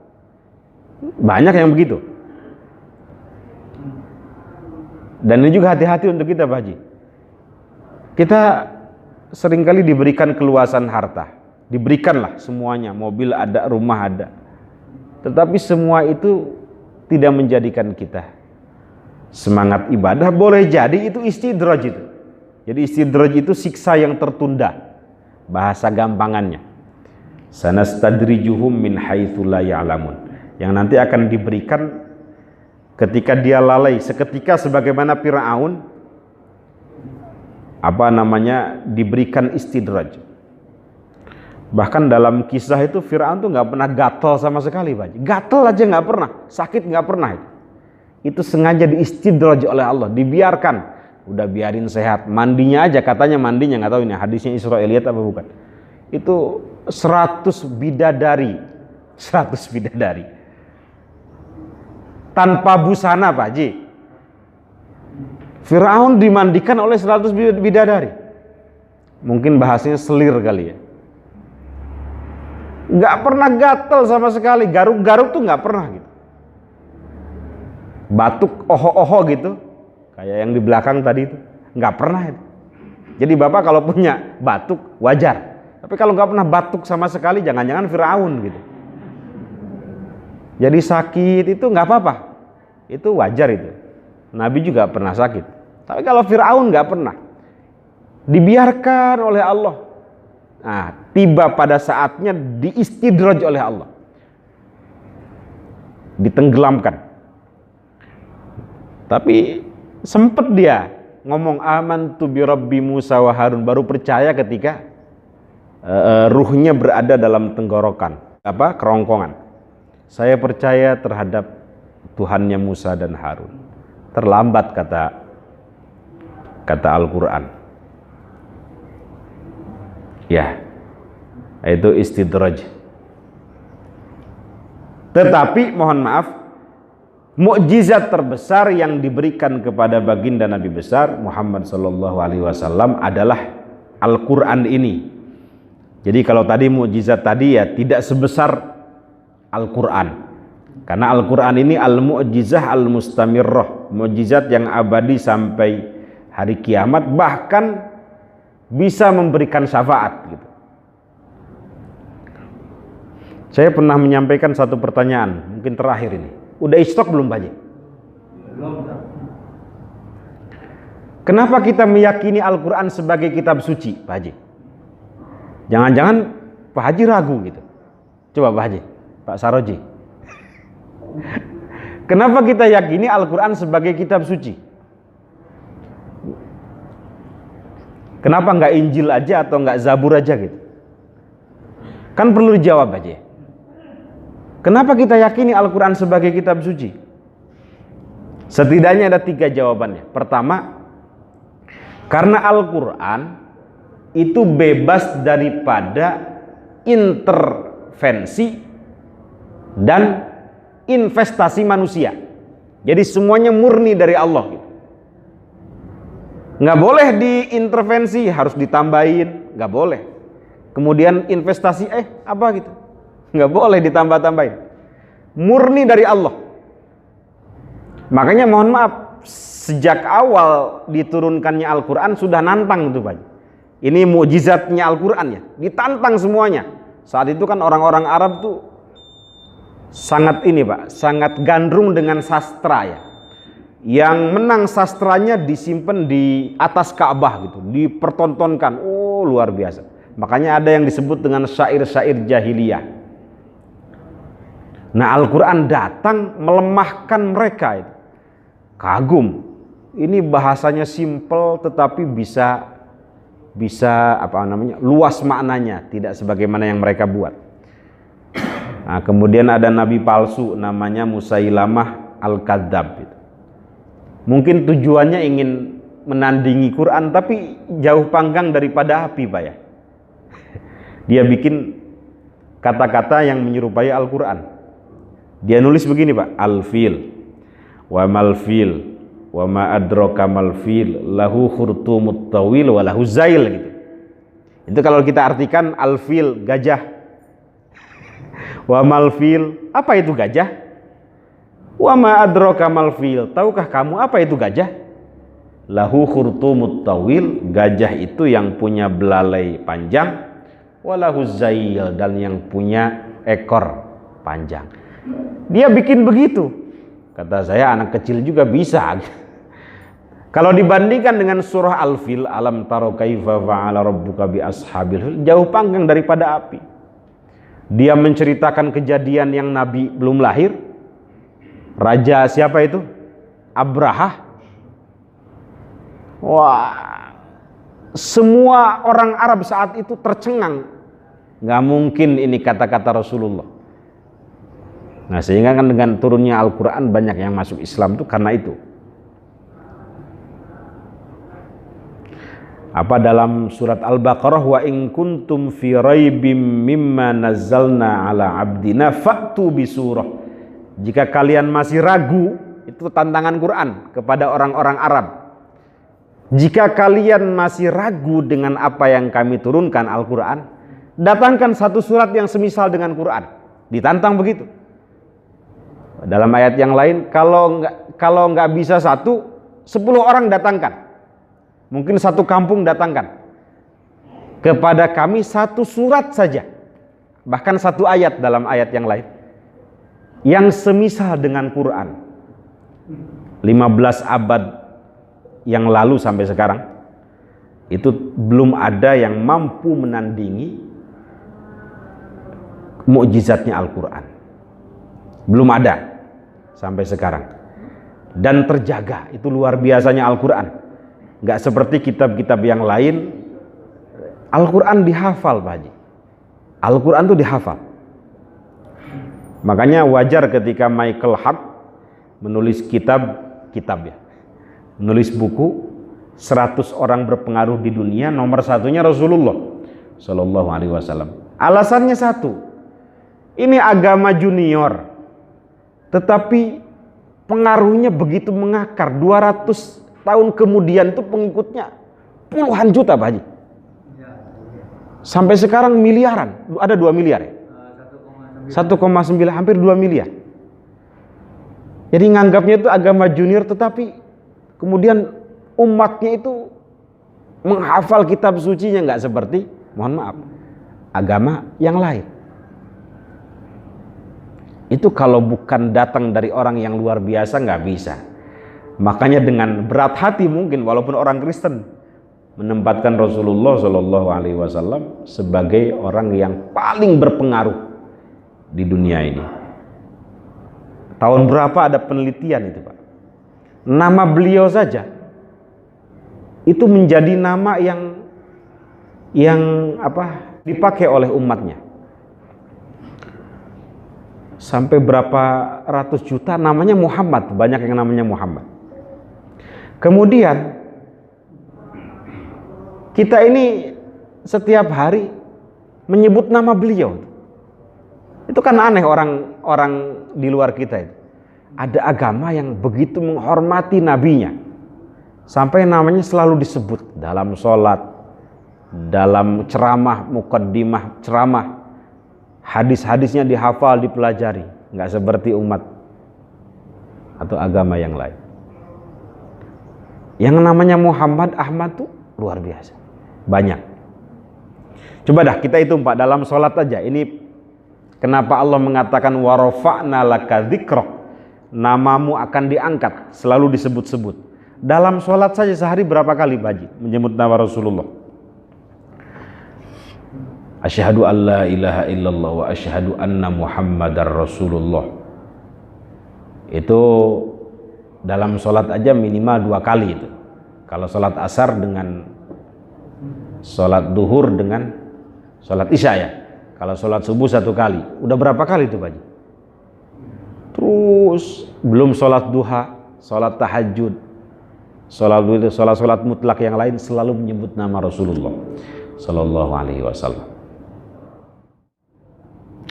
[SPEAKER 1] Banyak yang begitu. Dan ini juga hati-hati untuk kita, Pak Haji. Kita seringkali diberikan keluasan harta, diberikanlah semuanya, mobil ada, rumah ada, tetapi semua itu tidak menjadikan kita semangat ibadah. Boleh jadi itu istidraj itu. Jadi istidraj itu siksa yang tertunda, bahasa gampangannya. Sanastadrijuhum min haitsu la ya'lamun, yang nanti akan diberikan ketika dia lalai seketika, sebagaimana Fir'aun diberikan istidraj. Bahkan dalam kisah itu Fir'aun tuh nggak pernah gatal sama sekali, Pak. Gatal aja nggak pernah, sakit nggak pernah. Itu sengaja diistidraj oleh Allah, dibiarkan. Udah biarin sehat, mandinya aja, katanya mandinya, nggak tahu ini hadisnya Israiliyat apa bukan. Itu 100 bidadari tanpa busana, Pak Haji. Fir'aun dimandikan oleh 100 bidadari. Mungkin bahasanya selir kali ya. Nggak pernah gatal sama sekali, garuk-garuk tuh nggak pernah gitu. Batuk oho-oho gitu, kayak yang di belakang tadi itu, nggak pernah itu. Jadi Bapak kalau punya batuk wajar, tapi kalau nggak pernah batuk sama sekali, jangan-jangan Fir'aun gitu. Jadi sakit itu nggak apa-apa, itu wajar itu. Nabi juga pernah sakit, tapi kalau Fir'aun nggak pernah, dibiarkan oleh Allah. Nah, tiba pada saatnya diistidraj oleh Allah, ditenggelamkan. Tapi sempat dia ngomong amantu bi rabbi Musa wa Harun, baru percaya ketika ruhnya berada dalam tenggorokan, kerongkongan. Saya percaya terhadap Tuhannya Musa dan Harun. Terlambat kata Al-Quran. Ya, itu istidraj. Tetapi mohon maaf, mukjizat terbesar yang diberikan kepada baginda Nabi besar Muhammad sallallahu alaihi wasallam adalah Al-Qur'an ini. Jadi kalau tadi mukjizat tadi ya tidak sebesar Al-Qur'an. Karena Al-Qur'an ini al-mu'jizah al-mustamirrah. mukjizat yang abadi sampai hari kiamat, bahkan bisa memberikan syafaat gitu. Saya pernah menyampaikan satu pertanyaan, mungkin terakhir ini. Udah istok belum Pak Haji? Belum. Kenapa kita meyakini Al-Quran sebagai kitab suci Pak Haji? Jangan-jangan Pak Haji ragu gitu. Coba Pak Haji, Pak Saroji. Kenapa kita yakini Al-Quran sebagai kitab suci? Kenapa nggak Injil aja atau nggak Zabur aja gitu? Kan perlu dijawab aja. Kenapa kita yakini Al-Quran sebagai kitab suci? Setidaknya ada 3 jawabannya. Pertama, karena Al-Quran itu bebas daripada intervensi dan investasi manusia. Jadi semuanya murni dari Allah gitu. Nggak boleh diintervensi, harus ditambahin, nggak boleh. Kemudian investasi apa gitu, nggak boleh ditambah-tambahin. Murni dari Allah. Makanya mohon maaf, sejak awal diturunkannya Al-Quran sudah nantang itu Pak. Ini mukjizatnya Al-Quran ya, ditantang semuanya. Saat itu kan orang-orang Arab tuh sangat ini Pak, sangat gandrung dengan sastra ya. Yang menang sastranya disimpan di atas Ka'bah gitu, dipertontonkan. Oh, luar biasa. Makanya ada yang disebut dengan syair-syair jahiliyah. Nah, Al-Quran datang melemahkan mereka itu. Kagum. Ini bahasanya simple tetapi bisa luas maknanya, tidak sebagaimana yang mereka buat. Nah, kemudian ada nabi palsu namanya Musailamah Al-Kadzab gitu. Mungkin tujuannya ingin menandingi Quran, tapi jauh panggang daripada api Pak ya. Dia bikin kata-kata yang menyerupai Al-Quran. Dia nulis begini Pak, al-fil wa mal-fil wa ma adraka mal-fil lahu khurtumut tawil wa lahu zail gitu. Itu kalau kita artikan al-fil, gajah. Wa mal-fil, apa itu gajah? Wa ma adraka mal-fil, tahukah kamu apa itu gajah? Lahu khurtumut tawil, gajah itu yang punya belalai panjang, walahu zail, dan yang punya ekor panjang. Dia bikin begitu. Kata saya, anak kecil juga bisa. Kalau dibandingkan dengan surah Al-Fil, alam taro kaifa fa'ala rabbuka bi ashabil fil, jauh panggang daripada api. Dia menceritakan kejadian yang Nabi belum lahir. Raja siapa itu? Abrahah. Wah, semua orang Arab saat itu tercengang. Nggak mungkin ini kata-kata Rasulullah. Nah, sehingga kan dengan turunnya Al-Quran banyak yang masuk Islam itu karena itu. Apa dalam surat Al-Baqarah, wa in kuntum fi raibim mimma nazzalna ala abdina fa'tu bi surah. Jika kalian masih ragu, itu tantangan Quran kepada orang-orang Arab. Jika kalian masih ragu dengan apa yang kami turunkan Al-Quran, datangkan satu surat yang semisal dengan Quran. Ditantang begitu. Dalam ayat yang lain, kalau nggak bisa 10 orang datangkan. Mungkin 1 kampung datangkan. Kepada kami 1 surat saja. Bahkan 1 ayat dalam ayat yang lain. Yang semisal dengan Quran. 15 abad yang lalu sampai sekarang. Itu belum ada yang mampu menandingi mukjizatnya Al-Quran. Belum ada sampai sekarang. Dan terjaga, itu luar biasanya Al-Quran. Nggak seperti kitab-kitab yang lain. Al-Quran dihafal Pak Haji. Al-Quran itu dihafal. Makanya wajar ketika Michael Hart menulis kitab ya, menulis buku 100 orang berpengaruh di dunia, nomor 1-nya Rasulullah Shallallahu Alaihi Wasallam. Alasannya 1, ini agama junior, tetapi pengaruhnya begitu mengakar. 200 tahun kemudian itu pengikutnya puluhan juta Pak Haji. Sampai sekarang miliaran, ada 2 miliar ya? 1,9, hampir 2 miliar. Jadi nganggapnya itu agama junior, tetapi kemudian umatnya itu menghafal kitab sucinya nggak seperti, mohon maaf, agama yang lain. Itu kalau bukan datang dari orang yang luar biasa nggak bisa. Makanya dengan berat hati mungkin walaupun orang Kristen menempatkan Rasulullah Shallallahu Alaihi Wasallam sebagai orang yang paling berpengaruh di dunia ini. Tahun berapa ada penelitian itu, Pak? Nama beliau saja itu menjadi nama yang dipakai oleh umatnya. Sampai berapa ratus juta namanya Muhammad, banyak yang namanya Muhammad. Kemudian kita ini setiap hari menyebut nama beliau. Itu kan aneh orang di luar kita itu. Ada agama yang begitu menghormati nabinya. Sampai namanya selalu disebut dalam sholat, dalam ceramah, mukaddimah ceramah. Hadis-hadisnya dihafal, dipelajari. Nggak seperti umat atau agama yang lain. Yang namanya Muhammad, Ahmad tuh luar biasa. Banyak. Coba dah kita hitung, Pak, dalam sholat aja. Ini kenapa Allah mengatakan wa rafa'na laka dzikrak. Namamu akan diangkat, selalu disebut-sebut. Dalam sholat saja sehari berapa kali Pak Haji menyebut nama Rasulullah? Asyhadu an la ilaha illallah wa asyhadu anna Muhammadar Rasulullah. Itu dalam sholat aja minimal 2 kali itu. Kalau sholat asar dengan sholat duhur dengan sholat isya ya. Kalau sholat subuh 1 kali. Udah berapa kali itu Pak Haji? Terus belum sholat duha, sholat tahajud, sholat mutlak yang lain selalu menyebut nama Rasulullah Sallallahu Alaihi Wasallam.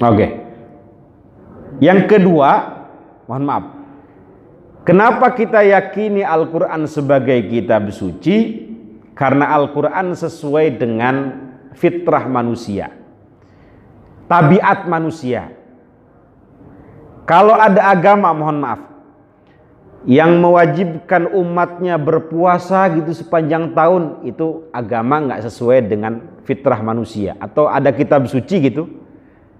[SPEAKER 1] Oke. Yang kedua, mohon maaf. Kenapa kita yakini Al-Quran sebagai kitab suci? Karena Al-Quran sesuai dengan fitrah manusia, tabiat manusia. Kalau ada agama, mohon maaf, yang mewajibkan umatnya berpuasa gitu sepanjang tahun, itu agama nggak sesuai dengan fitrah manusia. Atau ada kitab suci gitu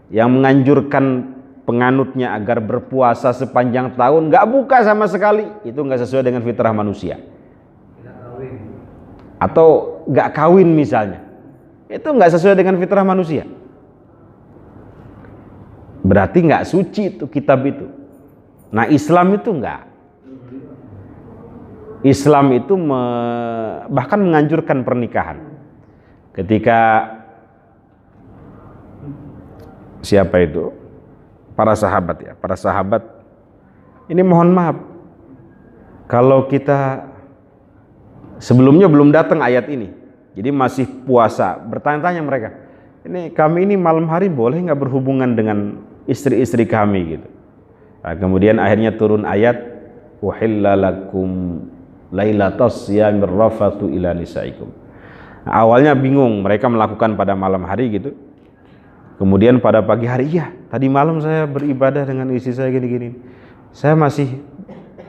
[SPEAKER 1] yang menganjurkan penganutnya agar berpuasa sepanjang tahun, nggak buka sama sekali, itu nggak sesuai dengan fitrah manusia. Atau nggak kawin misalnya, itu nggak sesuai dengan fitrah manusia. Berarti nggak suci itu kitab itu. Nah Islam itu nggak. Islam itu bahkan menganjurkan pernikahan. Ketika siapa itu? Para sahabat ya. Para sahabat ini mohon maaf, kalau kita sebelumnya belum datang ayat ini, jadi masih puasa, bertanya-tanya mereka, ini kami ini malam hari boleh nggak berhubungan dengan istri-istri kami gitu. Nah, kemudian akhirnya turun ayat uhilla lakum lailatas siyamir rafatu ila nisaikum. Nah, awalnya bingung mereka melakukan pada malam hari gitu. Kemudian pada pagi hari, iya tadi malam saya beribadah dengan istri saya gini-gini. Saya masih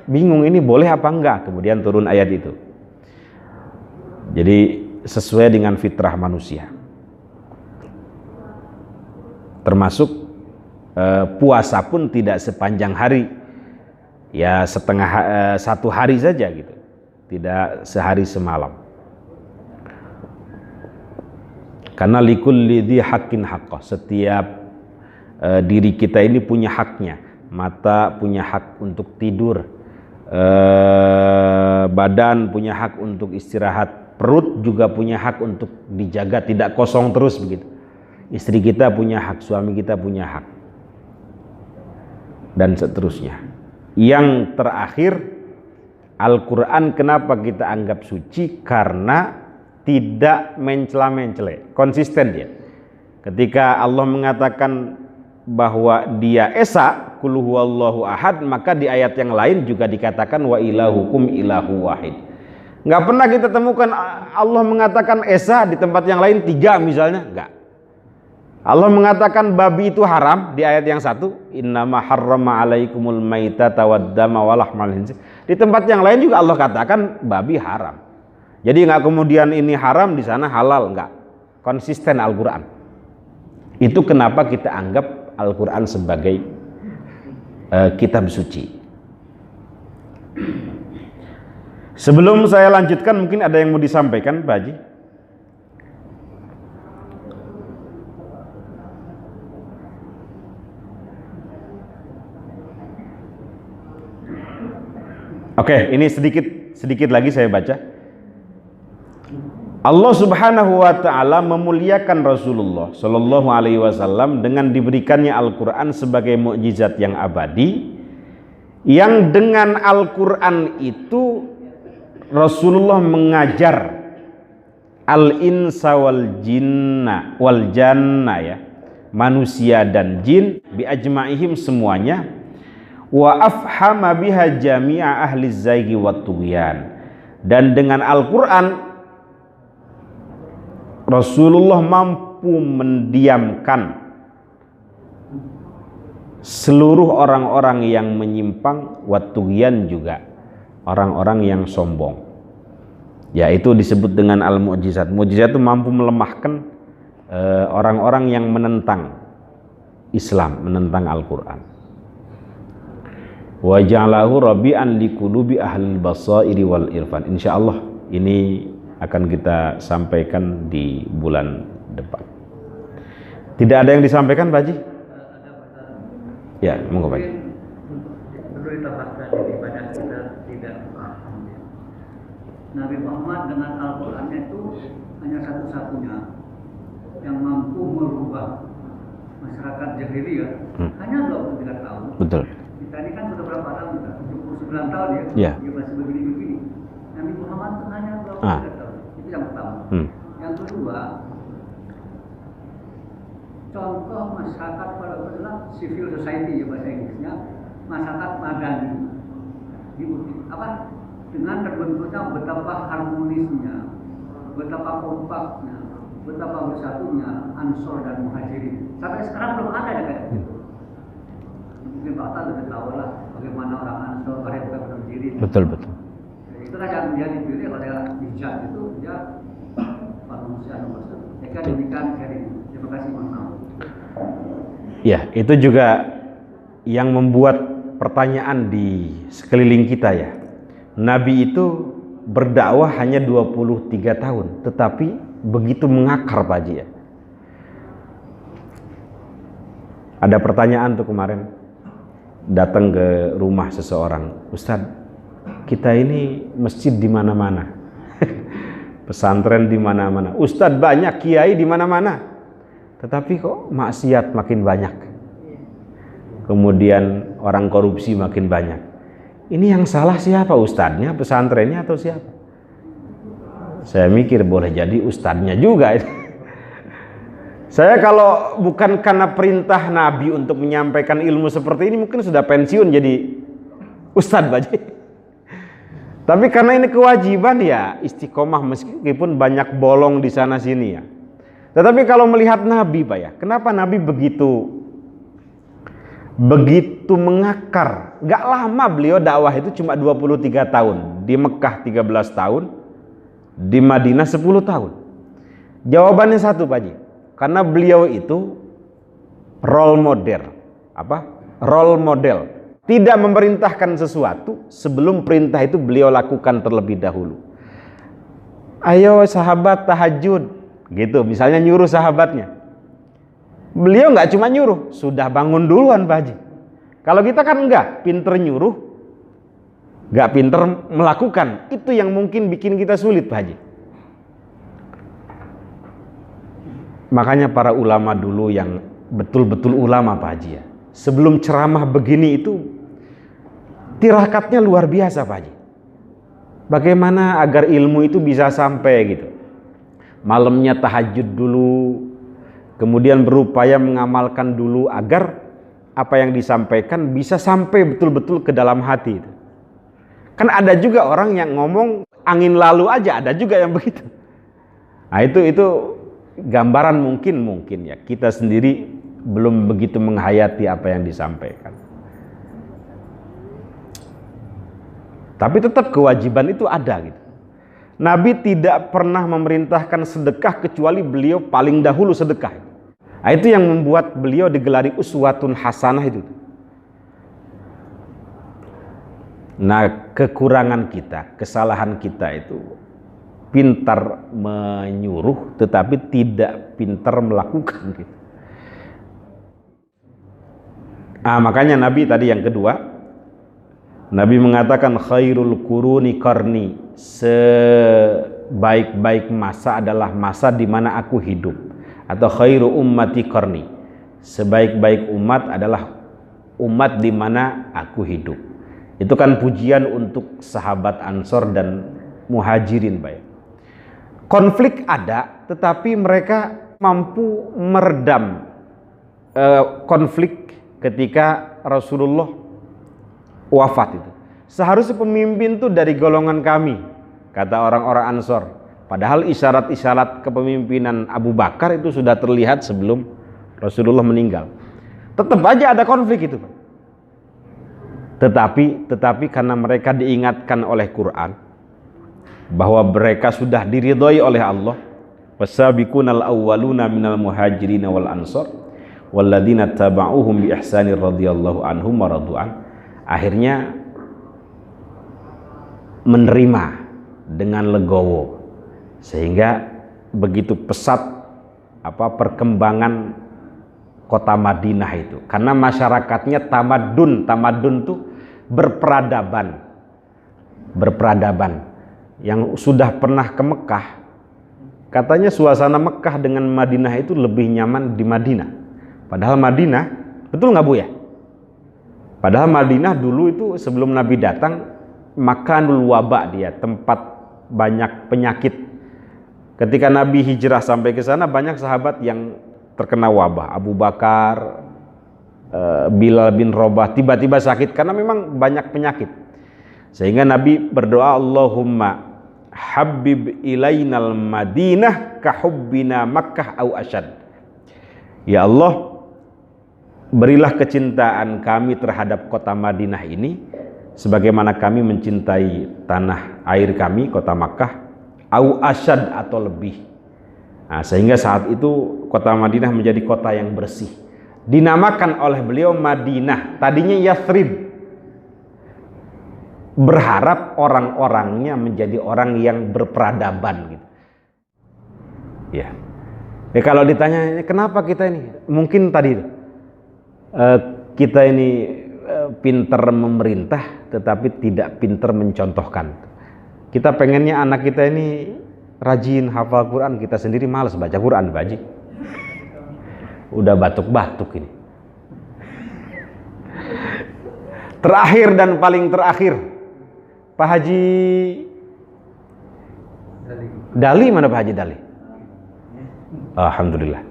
[SPEAKER 1] bingung ini boleh apa enggak. Kemudian turun ayat itu. Jadi sesuai dengan fitrah manusia. Termasuk puasa pun tidak sepanjang hari, ya satu hari saja gitu, tidak sehari semalam. Karena likulli dzi haqqin haqqah, setiap diri kita ini punya haknya. Mata punya hak untuk tidur, badan punya hak untuk istirahat, perut juga punya hak untuk dijaga tidak kosong terus begitu. Istri kita punya hak, suami kita punya hak, dan seterusnya. Yang terakhir, Al-Quran kenapa kita anggap suci? Karena tidak mencela-mencela, konsisten dia. Ketika Allah mengatakan bahwa dia esa, qul huwallahu ahad, maka di ayat yang lain juga dikatakan wa ilahukum ilahu wahid. Nggak pernah kita temukan Allah mengatakan esa di tempat yang lain 3 misalnya, enggak. Allah mengatakan babi itu haram di ayat yang satu, innama harrama alaikumul maitata waddama walahmal khinzir. Di tempat yang lain juga Allah katakan babi haram. Jadi nggak kemudian ini haram di sana halal, nggak. Konsisten Al-Qur'an. Itu kenapa kita anggap Al-Qur'an sebagai kitab suci. Sebelum saya lanjutkan, mungkin ada yang mau disampaikan, Pak Haji? Oke, ini sedikit lagi saya baca. Allah Subhanahu wa taala memuliakan Rasulullah Shallallahu alaihi wasallam dengan diberikannya Al-Qur'an sebagai mukjizat yang abadi, yang dengan Al-Qur'an itu Rasulullah mengajar al-insa wal jinna wal janna, ya, manusia dan jin bi ajmaihim semuanya, wa afhama biha jami'a ahli zaigi wat tughyan. Dan dengan Al-Qur'an Rasulullah mampu mendiamkan seluruh orang-orang yang menyimpang, wat tughyan juga orang-orang yang sombong. Ya, itu disebut dengan al-mu'jizat. Mukjizat itu mampu melemahkan orang-orang yang menentang Islam, menentang Al-Qur'an. Wa ja'alahu rabi'an liqulubi ahlil basairi wal irfan. Insyaallah ini akan kita sampaikan di bulan depan. Tidak ada yang disampaikan, Pak Haji? Ya, monggo Pak Haji.
[SPEAKER 2] Perlu ditambahkan daripada kita tidak paham. Nabi Muhammad dengan Al-Qur'annya itu hanya satu-satunya yang mampu merubah masyarakat jahiliyah. Hanya 23 tahun. Betul. Kita ini kan sudah berapa tahun? 79 tahun ya.
[SPEAKER 1] Ya.
[SPEAKER 2] Dia masih begini-begini. Nabi Muhammad itu hanya 23 tahun. Itu yang pertama. Yang kedua, contoh masyarakat pada adalah civil society, ya bahasa Inggrisnya, masyarakat madani. Dengan terbentuknya betapa harmonisnya, betapa kompaknya, betapa bersatunya Ansor dan Muhajirin. Sampai sekarang belum ada ya kayak gitu. Mungkin Pak Atta lebih tahu lah bagaimana orang Ansor, mereka Muhajirin. Betul. Itu kan yang dia dipilih oleh Hijab itu dia manusia nomor satu. Saya demikian sharing. Terima kasih, mohon maaf.
[SPEAKER 1] Ya, itu juga yang membuat pertanyaan di sekeliling kita, ya. Nabi itu berdakwah hanya 23 tahun, tetapi begitu mengakar, Pak Haji, ya. Ada pertanyaan tuh kemarin, datang ke rumah seseorang, Ustadz, kita ini masjid di mana-mana, pesantren di mana-mana, Ustadz banyak kiai di mana-mana, tetapi kok maksiat makin banyak, kemudian orang korupsi makin banyak. Ini yang salah siapa, ustadznya, pesantrennya, atau siapa? Saya mikir boleh jadi ustadznya juga. Saya kalau bukan karena perintah Nabi untuk menyampaikan ilmu seperti ini, mungkin sudah pensiun jadi ustadz aja. Tapi karena ini kewajiban, ya istiqomah meskipun banyak bolong di sana sini, ya. Tetapi kalau melihat Nabi, Pak, ya, kenapa Nabi begitu mengakar? Gak lama beliau dakwah itu cuma 23 tahun. Di Mekah 13 tahun, di Madinah 10 tahun. Jawabannya satu, Pak Haji. Karena beliau itu role model. Role model. Tidak memerintahkan sesuatu sebelum perintah itu beliau lakukan terlebih dahulu. Ayo sahabat tahajud, gitu. Misalnya nyuruh sahabatnya. Beliau nggak cuma nyuruh, sudah bangun duluan, Pak Haji. Kalau kita kan enggak, pinter nyuruh, nggak pinter melakukan. Itu yang mungkin bikin kita sulit, Pak Haji. Makanya para ulama dulu yang betul-betul ulama, Pak Haji, ya, sebelum ceramah begini itu tirakatnya luar biasa, Pak Haji. Bagaimana agar ilmu itu bisa sampai gitu. Malamnya tahajud dulu, kemudian berupaya mengamalkan dulu agar apa yang disampaikan bisa sampai betul-betul ke dalam hati. Kan ada juga orang yang ngomong angin lalu aja, ada juga yang begitu. Nah, gambaran mungkin ya kita sendiri belum begitu menghayati apa yang disampaikan. Tapi tetap kewajiban itu ada gitu. Nabi tidak pernah memerintahkan sedekah kecuali beliau paling dahulu sedekah. Nah, itu yang membuat beliau digelari uswatun hasanah itu. Nah, kekurangan kita, kesalahan kita itu pintar menyuruh tetapi tidak pintar melakukan gitu. Makanya Nabi tadi yang kedua, Nabi mengatakan khairul quruni qarni, sebaik-baik masa adalah masa di mana aku hidup, atau khairu ummati qarni, sebaik-baik umat adalah umat di mana aku hidup. Itu kan pujian untuk sahabat Ansor dan Muhajirin, baik. Konflik ada, tetapi mereka mampu meredam konflik ketika Rasulullah wafat itu. Seharusnya pemimpin itu dari golongan kami, kata orang-orang Ansor. Padahal isyarat-isyarat kepemimpinan Abu Bakar itu sudah terlihat sebelum Rasulullah meninggal. Tetap aja ada konflik itu. Tetapi karena mereka diingatkan oleh Quran bahwa mereka sudah diridhoi oleh Allah, wasabiqunal awwaluna minal muhajirin wal ansor walladzina taba'uhum bi ihsanir radhiyallahu anhum wa radu'an, akhirnya menerima dengan legowo, sehingga begitu pesat perkembangan kota Madinah itu, karena masyarakatnya tamadun tuh berperadaban. Yang sudah pernah ke Mekah, katanya suasana Mekah dengan Madinah itu lebih nyaman di Madinah. Padahal Madinah, betul nggak Bu ya? Padahal Madinah dulu itu sebelum Nabi datang, makanul wabak, dia tempat banyak penyakit. Ketika Nabi hijrah sampai ke sana, banyak sahabat yang terkena wabah. Abu Bakar, Bilal bin Rabah tiba-tiba sakit karena memang banyak penyakit. Sehingga Nabi berdoa, Allahumma habib ilainal madinah kahubbina Makkah au asyad. Ya Allah, berilah kecintaan kami terhadap kota Madinah ini sebagaimana kami mencintai tanah air kami, kota Makkah, au asyad atau lebih. Nah, sehingga saat itu kota Madinah menjadi kota yang bersih. Dinamakan oleh beliau Madinah, tadinya Yathrib. Berharap orang-orangnya menjadi orang yang berperadaban gitu. Ya. Kalau ditanya kenapa kita ini, mungkin tadi kita ini pintar memerintah tetapi tidak pintar mencontohkan. Kita pengennya anak kita ini rajin hafal Quran, kita sendiri malas baca Quran, Baji. Udah batuk-batuk ini. Terakhir dan paling terakhir, Pak Haji Dali, mana Pak Haji Dali? Alhamdulillah.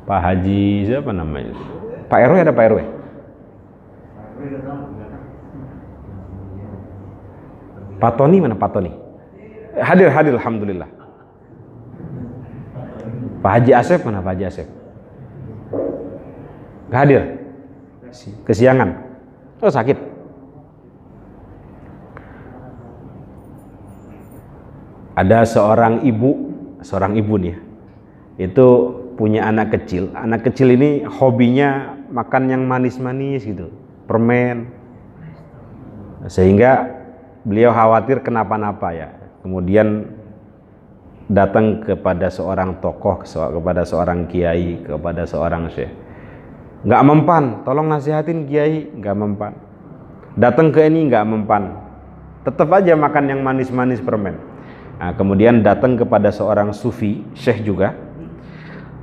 [SPEAKER 1] Pak Haji siapa namanya? Pak RW, ada Pak RW? Pak Tony, mana Pak Tony? Hadir alhamdulillah. Pak Haji Asep, mana Pak Haji Asep? Gak hadir? Kesiangan? Oh, sakit? Ada seorang ibu nih, itu punya anak kecil. Anak kecil ini hobinya makan yang manis-manis gitu, permen. Sehingga beliau khawatir kenapa-napa ya. Kemudian datang kepada seorang tokoh, kepada seorang kiai, kepada seorang syekh. Nggak mempan, tolong nasihatin kiai, nggak mempan. Datang ke ini nggak mempan, tetap aja makan yang manis-manis permen. Nah, kemudian datang kepada seorang sufi, syekh juga.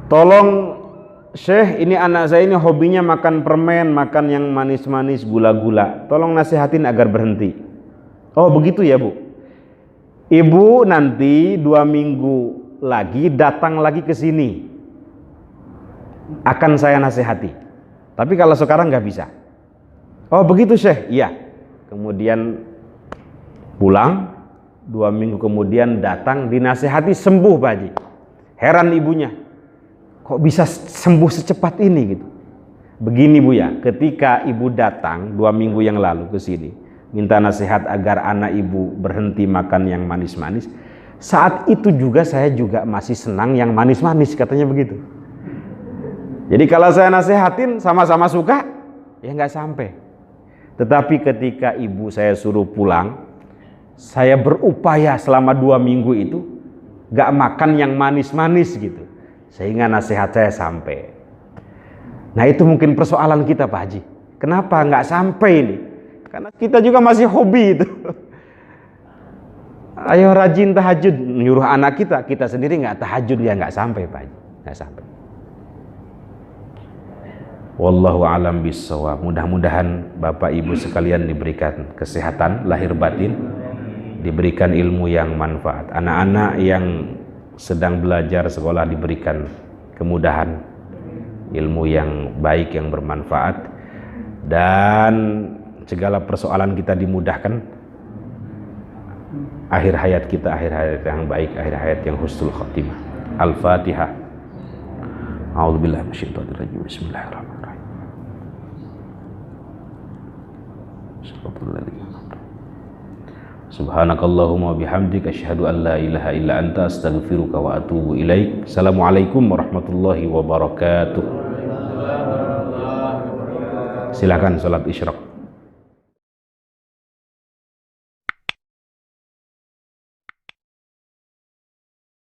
[SPEAKER 1] Tolong syekh, ini anak saya ini hobinya makan permen, makan yang manis-manis, gula-gula. Tolong nasihatin agar berhenti. Oh begitu ya Bu. Ibu nanti 2 minggu lagi datang lagi ke sini. Akan saya nasihati. Tapi kalau sekarang nggak bisa. Oh begitu syekh? Iya. Kemudian pulang. 2 minggu kemudian datang, dinasihati, sembuh Pak Haji. Heran ibunya, kok bisa sembuh secepat ini gitu. Begini Bu ya, ketika ibu datang 2 minggu yang lalu ke sini, minta nasihat agar anak ibu berhenti makan yang manis-manis. Saat itu juga saya juga masih senang yang manis-manis, katanya begitu. Jadi kalau saya nasihatin sama-sama suka, ya nggak sampai. Tetapi ketika ibu saya suruh pulang, saya berupaya selama 2 minggu itu nggak makan yang manis-manis gitu, sehingga nasihat saya sampai. Nah itu mungkin persoalan kita Pak Haji. Kenapa nggak sampai ini? Karena kita juga masih hobi itu. Ayo rajin tahajud, nyuruh anak kita sendiri nggak tahajud, ya nggak sampai Pak Haji, nggak sampai. Wallahu alam bissawab. Mudah-mudahan Bapak Ibu sekalian diberikan kesehatan lahir batin, diberikan ilmu yang manfaat. Anak-anak yang sedang belajar sekolah diberikan kemudahan, ilmu yang baik yang bermanfaat, dan segala persoalan kita dimudahkan. Akhir hayat kita akhir hayat yang baik, akhir hayat yang husnul khatimah. Al-Fatihah. A'udzubillahi minasyaitonir rajim. Bismillahirrahmanirrahim. Subhanakallahumma wabihamdika asyhadu an la ilaha illa anta astaghfiruka wa atubu ilaik. Assalamualaikum warahmatullahi wabarakatuh. Silakan salat isyraq.